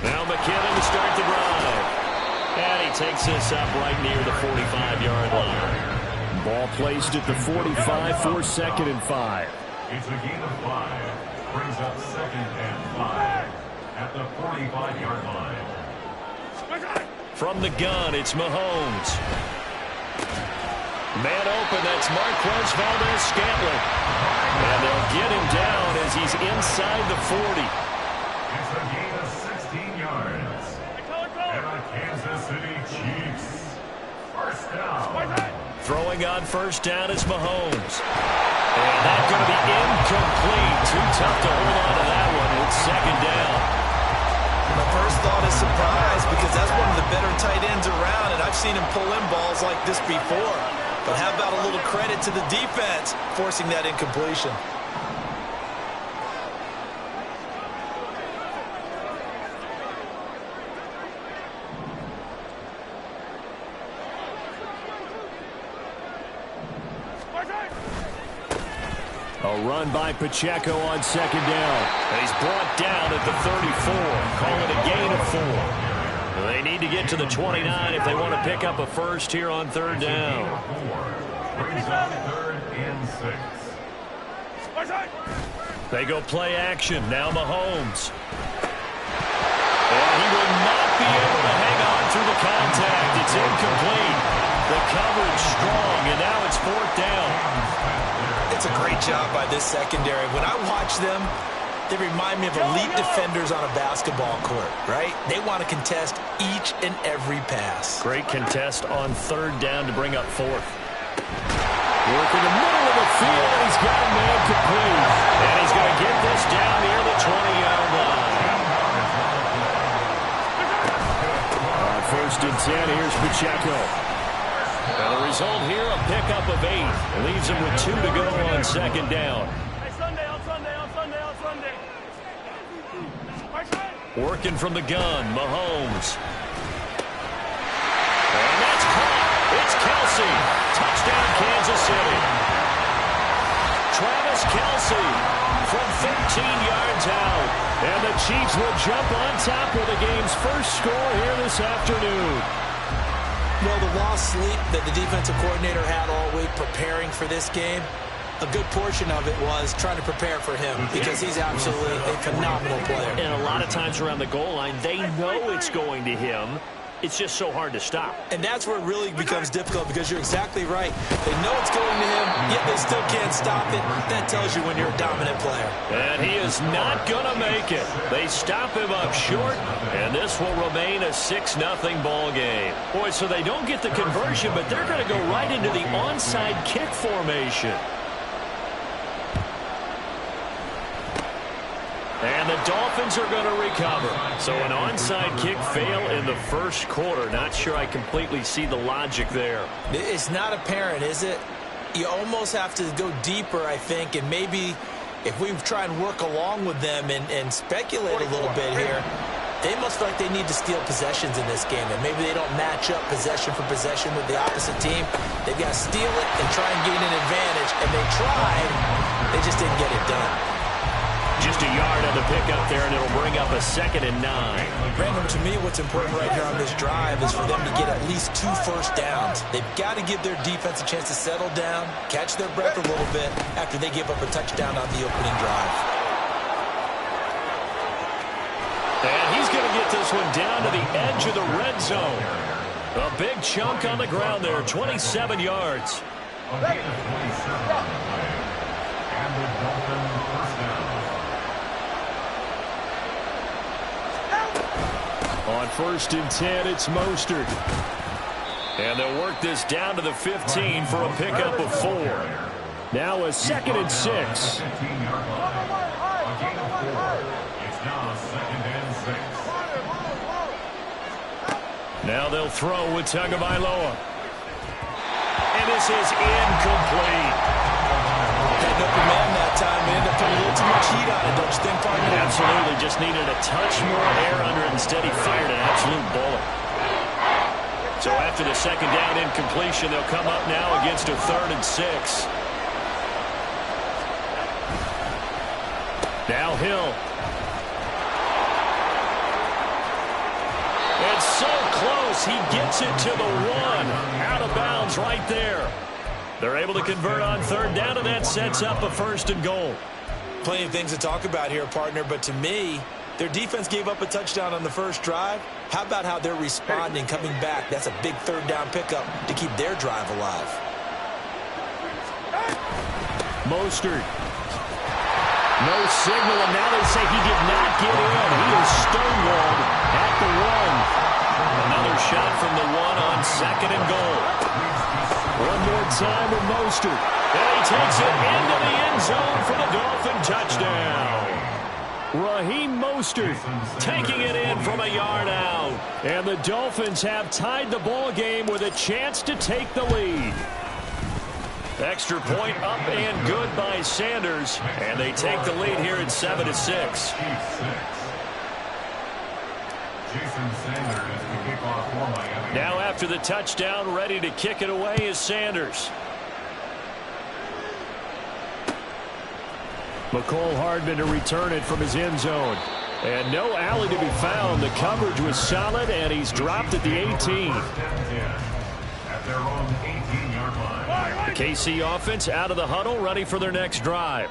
Now McKinnon to start the drive. And he takes this up right near the 45-yard line. Ball placed at the 45 for 2nd and 5. It's a gain of 5. Brings up 2nd and 5 at the 45-yard line. From the gun, it's Mahomes. Man open, that's Marquez Valdez-Scantling. And they'll get him down as he's inside the 40. It's a gain of 16 yards. And the Kansas City Chiefs. First down. Throwing on first down is Mahomes. And that's going to be incomplete. Too tough to hold on to that one. It's 2nd down. My first thought is surprise, because that's one of the better tight ends around, and I've seen him pull in balls like this before. But how about a little credit to the defense forcing that incompletion? A run by Pacheco on 2nd down. And he's brought down at the 34. Call it a gain of 4. They need to get to the 29 if they want to pick up a first here on 3rd down. Brings up 3rd and 6. They go play action. Now Mahomes. And he will not be able to hang on through the contact. It's incomplete. The coverage strong, and now it's 4th down. It's a great job by this secondary. When I watch them, they remind me of elite defenders on a basketball court, right? They want to contest each and every pass. Great contest on 3rd down to bring up 4th. Work in the middle of the field, and he's got a man complete. And he's going to get this down near the 20-yard line. On 1st and 10, here's Pacheco. And the result here, a pickup of 8. It leaves him with 2 to go on 2nd down. Hey, Sunday, on Sunday, on Sunday, on Sunday. Working from the gun, Mahomes. And that's caught. It's Kelsey. Touchdown, Kansas City. Travis Kelsey from 13 yards out. And the Chiefs will jump on top of the game's first score here this afternoon. Well, the lost sleep that the defensive coordinator had all week preparing for this game, a good portion of it was trying to prepare for him, because he's absolutely a phenomenal player. And a lot of times around the goal line, they know it's going to him. It's just so hard to stop. And that's where it really becomes difficult, because you're exactly right. They know it's going to him, yet they still can't stop it. That tells you when you're a dominant player. And he is not going to make it. They stop him up short, and this will remain a 6-0 ball game. Boy, so they don't get the conversion, but they're going to go right into the onside kick formation. And the Dolphins are going to recover. So an onside kick fail in the first quarter. Not sure I completely see the logic there. It's not apparent, is it? You almost have to go deeper, I think, and maybe if we try and work along with them and speculate a little bit here, they must feel like they need to steal possessions in this game, and maybe they don't match up possession for possession with the opposite team. They've got to steal it and try and gain an advantage, and they tried. They just didn't get it done. Just a yard on the pickup there, and it'll bring up a 2nd and 9. Brandon, to me, what's important right here on this drive is for them to get at least 2 first downs. They've got to give their defense a chance to settle down, catch their breath a little bit after they give up a touchdown on the opening drive. And he's going to get this one down to the edge of the red zone. A big chunk on the ground there, 27 yards. A gain of 27 on the play. And the Dolphins first down. On 1st and 10, it's Mostert. And they'll work this down to the 15 for a pickup of 4. Now a 2nd and 6. 15-yard line. A gain of 4. Now they'll throw with Tagovailoa. And this is incomplete. Had open man that time. They ended up putting a little too much heat on it, don't you think, partner? Absolutely. Just needed a touch more air under it. Instead, he fired an absolute bullet. So after the second down incompletion, they'll come up now against a 3rd and 6. Now Hill. It's so close. He gets it to the 1. Out of bounds right there. They're able to convert on 3rd down, and that sets up a 1st and goal. Plenty of things to talk about here, partner, but to me, their defense gave up a touchdown on the first drive. How about how they're responding, coming back? That's a big 3rd down pickup to keep their drive alive. Mostert. No signal, and now they say he did not get in. He is stonewalled at the 1. Another shot from the 1 on 2nd and goal. One more time with Mostert. And he takes it into the end zone for the Dolphin touchdown. Raheem Mostert taking it in from a yard out. And the Dolphins have tied the ball game with a chance to take the lead. Extra point up and good by Sanders. And they take the lead here at 7-6. Now after the touchdown, ready to kick it away is Sanders. McCole Hardman to return it from his end zone. And no alley to be found. The coverage was solid, and he's dropped at the 18. At their own 18-yard line. The KC offense out of the huddle, ready for their next drive.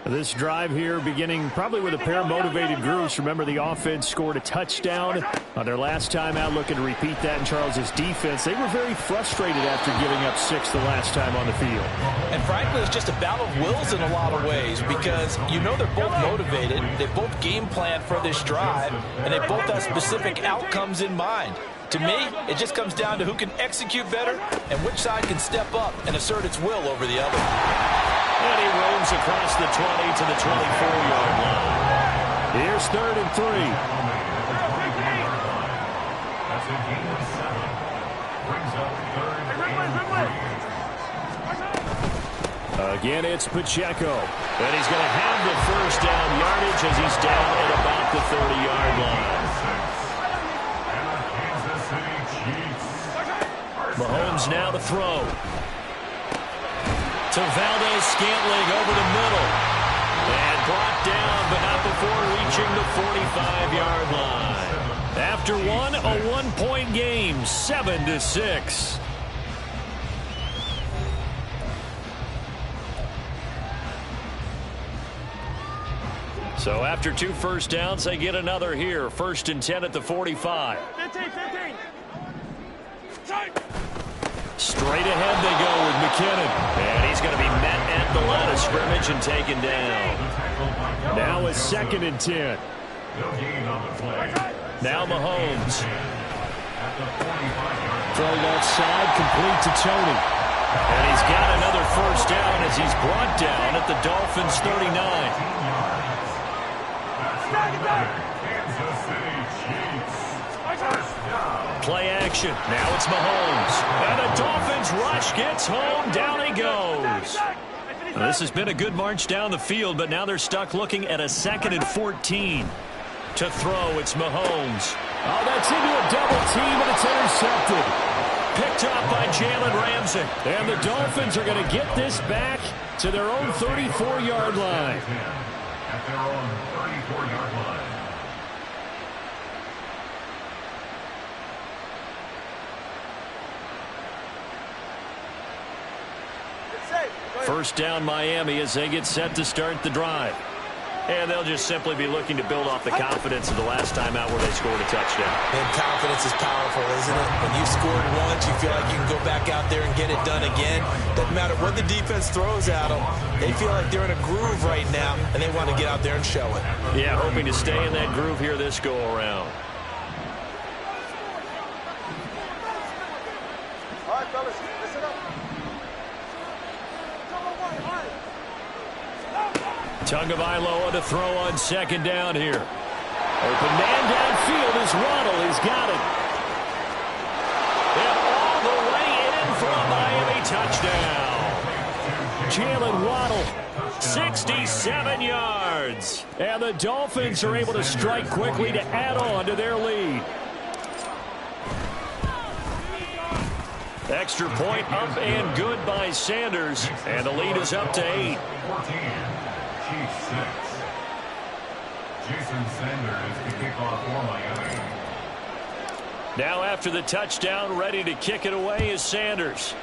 This drive here beginning probably with a pair of motivated groups. Remember, the offense scored a touchdown on their last time out, looking to repeat that in Charles's defense. They were very frustrated after giving up 6 the last time on the field. And frankly, it's just a battle of wills in a lot of ways because you know they're both motivated. They both game plan for this drive, and they both have specific outcomes in mind. To me, it just comes down to who can execute better and which side can step up and assert its will over the other. And he roams across the 20 to the 24-yard line. Here's 3rd and 3. That's a gain of 7. Brings up 3rd and 3. Again, it's Pacheco. And he's going to have the 1st down yardage as he's down at about the 30-yard line. Mahomes now to throw. To Valdez-Scantling over the middle. And brought down, but not before reaching the 45-yard line. After one, a one-point game, 7-6. So after 2 first downs, they get another here. 1st and 10 at the 45. 15. Straight ahead they go with McKinnon. And he's going to be met at the line of scrimmage and taken down. Now it's 2nd and 10. Now Mahomes. Throw left side, complete to Tony. And he's got another 1st down as he's brought down at the Dolphins' 39. Play action. Now it's Mahomes. And the Dolphins rush gets home. Down he goes. Now, this has been a good march down the field, but now they're stuck looking at a 2nd and 14. To throw, it's Mahomes. Oh, that's into a double team, and it's intercepted. Picked up by Jalen Ramsey. And the Dolphins are going to get this back to their own 34-yard line. At their own 34-yard line. First down Miami as they get set to start the drive. And they'll just simply be looking to build off the confidence of the last time out where they scored a touchdown. And confidence is powerful, isn't it? When you scored once, you feel like you can go back out there and get it done again. Doesn't matter what the defense throws at them. They feel like they're in a groove right now, and they want to get out there and show it. Yeah, hoping to stay in that groove here this go-around. All right, fellas, listen up. Tagovailoa to throw on 2nd down here. Open man downfield is Waddle. He's got it. Jalen Waddle. 67 yards. And the Dolphins are able to strike quickly to add on to their lead. Extra point up and good by Sanders. And the lead is up to 8. 14, Chiefs 6. Jason Sanders to kick off for Miami. Now after the touchdown, ready to kick it away is Sanders.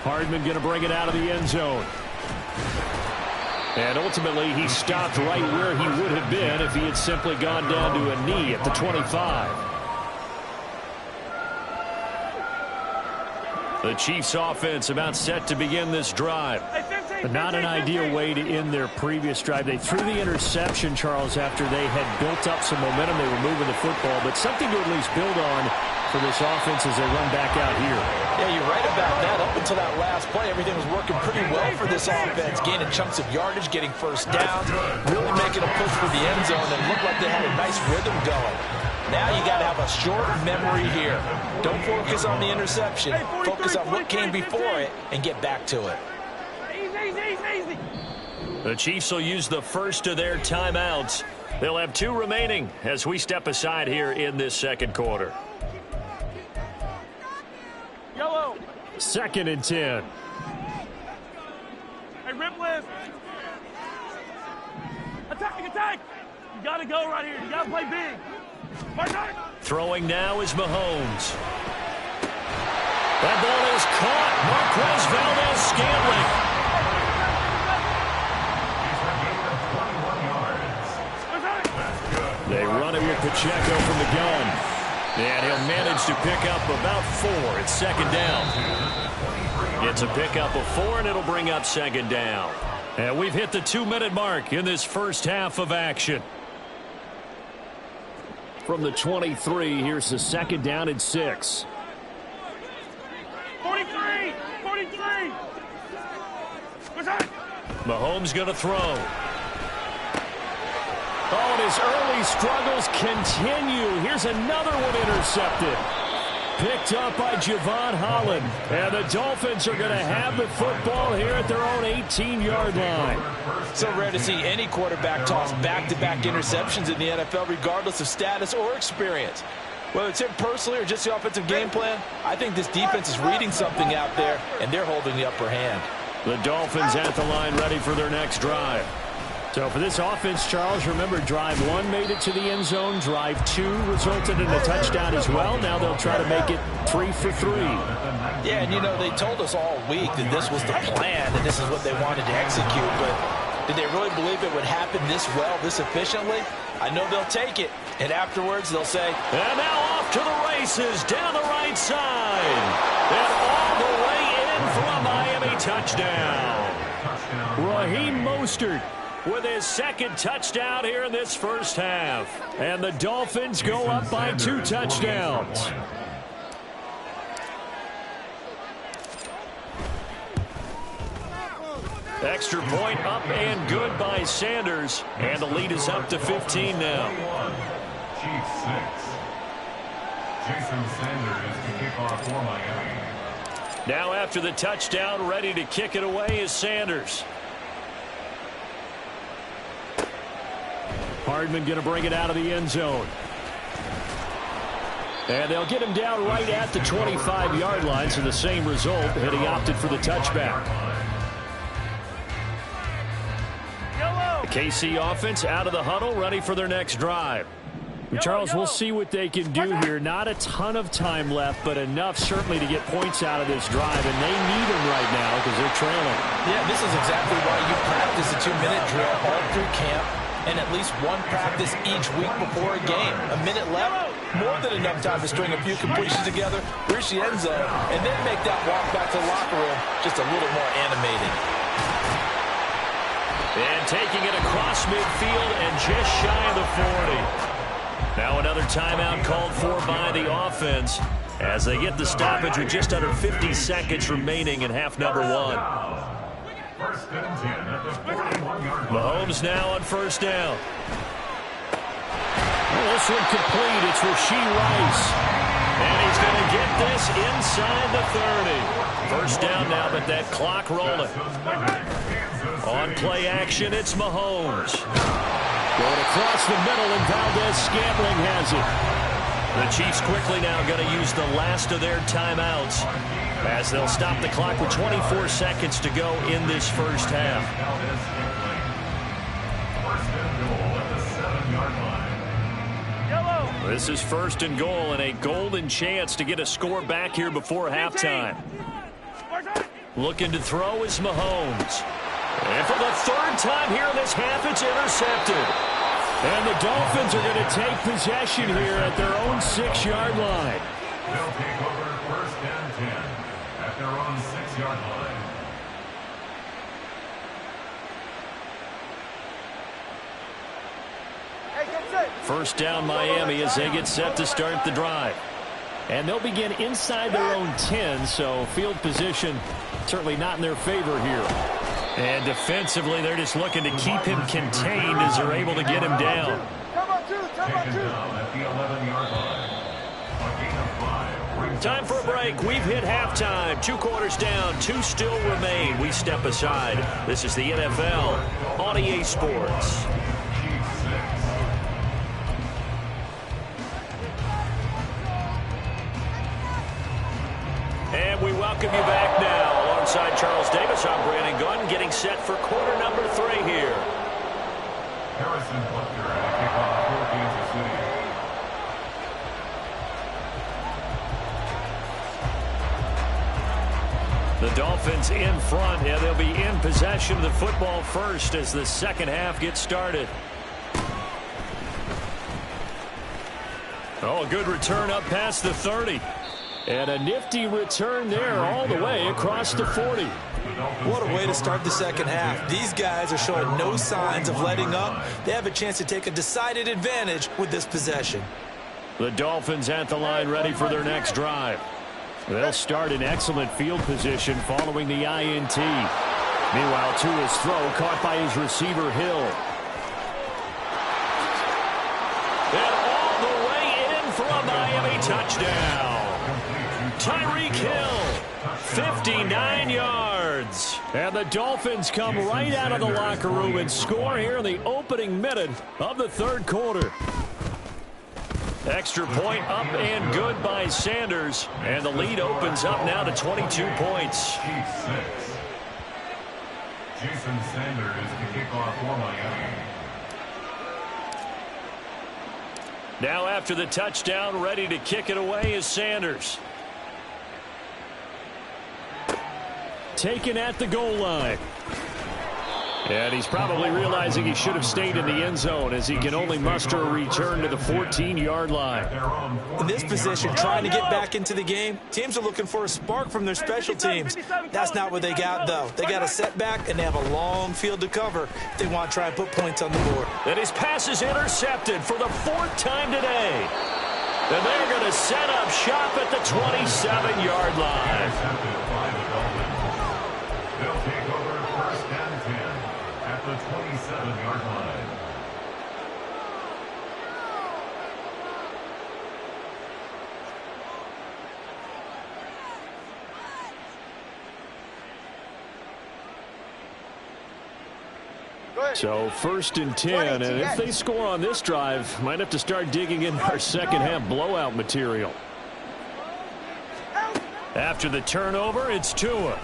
Hardman going to bring it out of the end zone. And ultimately, he stopped right where he would have been if he had simply gone down to a knee at the 25. The Chiefs offense about set to begin this drive. But not an ideal way to end their previous drive. They threw the interception, Charles, after they had built up some momentum. They were moving the football, but something to at least build on for this offense as they run back out here. Yeah, you're right about that. Up until that last play, everything was working pretty well for this offense. Gaining chunks of yardage, getting first downs, really making a push for the end zone, and looked like they had a nice rhythm going. Now you got to have a short memory here. Don't focus on the interception. Focus on what came before it and get back to it. Easy. The Chiefs will use the first of their timeouts. They'll have 2 remaining as we step aside here in this second quarter. Yellow. 2nd and 10. Hey, Ripley. Attack. You got to go right here. You got to play big. Throwing now is Mahomes. That ball is caught. Marquez Valdez-Scantling. They run it with Pacheco from the gun. And he'll manage to pick up about 4. It's 2nd down. It's a pickup of 4, and it'll bring up 2nd down. And we've hit the 2-minute mark in this first half of action. From the 23, here's the 2nd down and 6. 43. Mahomes going to throw. Oh, and his early struggles continue. Here's another one intercepted. Picked up by Javon Holland. And the Dolphins are going to have the football here at their own 18-yard line. So rare to see any quarterback toss back-to-back interceptions in the NFL, regardless of status or experience. Whether it's him personally or just the offensive game plan, I think this defense is reading something out there, and they're holding the upper hand. The Dolphins at the line ready for their next drive. So for this offense, Charles, remember drive 1 made it to the end zone. Drive 2 resulted in a touchdown as well. Now they'll try to make it 3 for 3. Yeah, and you know, they told us all week that this was the plan, and this is what they wanted to execute, but did they really believe it would happen this well, this efficiently? I know they'll take it, and afterwards they'll say, and now off to the races down the right side. And all the way in for a Miami touchdown. Raheem Mostert with his 2nd touchdown here in this first half. And the Dolphins go up by 2 touchdowns. Extra point up and good by Sanders. And the lead is up to 15 now. Chiefs 6. Jason Sanders to kick off for Miami. Now after the touchdown, ready to kick it away is Sanders. Hardman going to bring it out of the end zone. And they'll get him down right at the 25-yard line, so the same result, and he opted for the touchback. The KC offense out of the huddle, ready for their next drive. Charles, we'll see what they can do here. Not a ton of time left, but enough certainly to get points out of this drive, and they need them right now because they're trailing. Yeah, this is exactly why you practice a 2-minute drill all through camp, and at least 1 practice each week before a game. A minute left, more than enough time to string a few completions together, reach the end zone, and then make that walk back to the locker room just a little more animated. And taking it across midfield and just shy of the 40. Now another timeout called for by the offense as they get the stoppage with just under 50 seconds remaining in half number 1. First and 10 at the 41-yard line. Mahomes now on first down. Well, this one complete. It's Rashee Rice. And he's going to get this inside the 30. First down now, but that clock rolling. On play action, it's Mahomes. Going across the middle, and Valdez-Scantling has it. The Chiefs quickly now going to use the last of their timeouts as they'll stop the clock with 24 seconds to go in this first half. This is first and goal and a golden chance to get a score back here before halftime. Looking to throw is Mahomes. And for the third time here in this half, it's intercepted. And the Dolphins are going to take possession here at their own 6-yard line. They'll take over first and 10 at their own 6-yard line. First down Miami as they get set to start the drive. And they'll begin inside their own 10, so field position certainly not in their favor here. And defensively, they're just looking to keep him contained as they're able to get him down. Time for a break. We've hit halftime. 2 quarters down. 2 still remain. We step aside. This is the NFL on EA Sports. And we welcome you back now. Alongside Charles Davis, I'm Brandon Gunn, getting set for quarter number 3 here. Harrison Butker at a kickoff for Kansas City. The Dolphins in front, and they'll be in possession of the football first as the second half gets started. Oh, a good return up past the 30. And a nifty return there all the way across the 40. What a way to start the second half. These guys are showing no signs of letting up. They have a chance to take a decided advantage with this possession. The Dolphins at the line ready for their next drive. They'll start in excellent field position following the INT. Meanwhile, Tua's throw caught by his receiver, Hill. And all the way in for a Miami touchdown. Tyreek Hill, 59 yards. And the Dolphins come right out of the locker room and score here in the opening minute of the third quarter. Extra point up and good by Sanders. And the lead opens up now to 22 points. Jason Sanders to kick off for Miami. Now after the touchdown, ready to kick it away is Sanders. Taken at the goal line. And he's probably realizing he should have stayed in the end zone as he can only muster a return to the 14-yard line. In this position, trying to get back into the game, teams are looking for a spark from their special teams. That's not what they got, though. They got a setback, and they have a long field to cover if they want to try and put points on the board. And his pass is intercepted for the 4th time today. And they're going to set up shop at the 27-yard line. They'll take over first and 10 at the 27-yard line. So 1st and 10, and if they score on this drive, might have to start digging in our second half blowout material. After the turnover, it's Tua.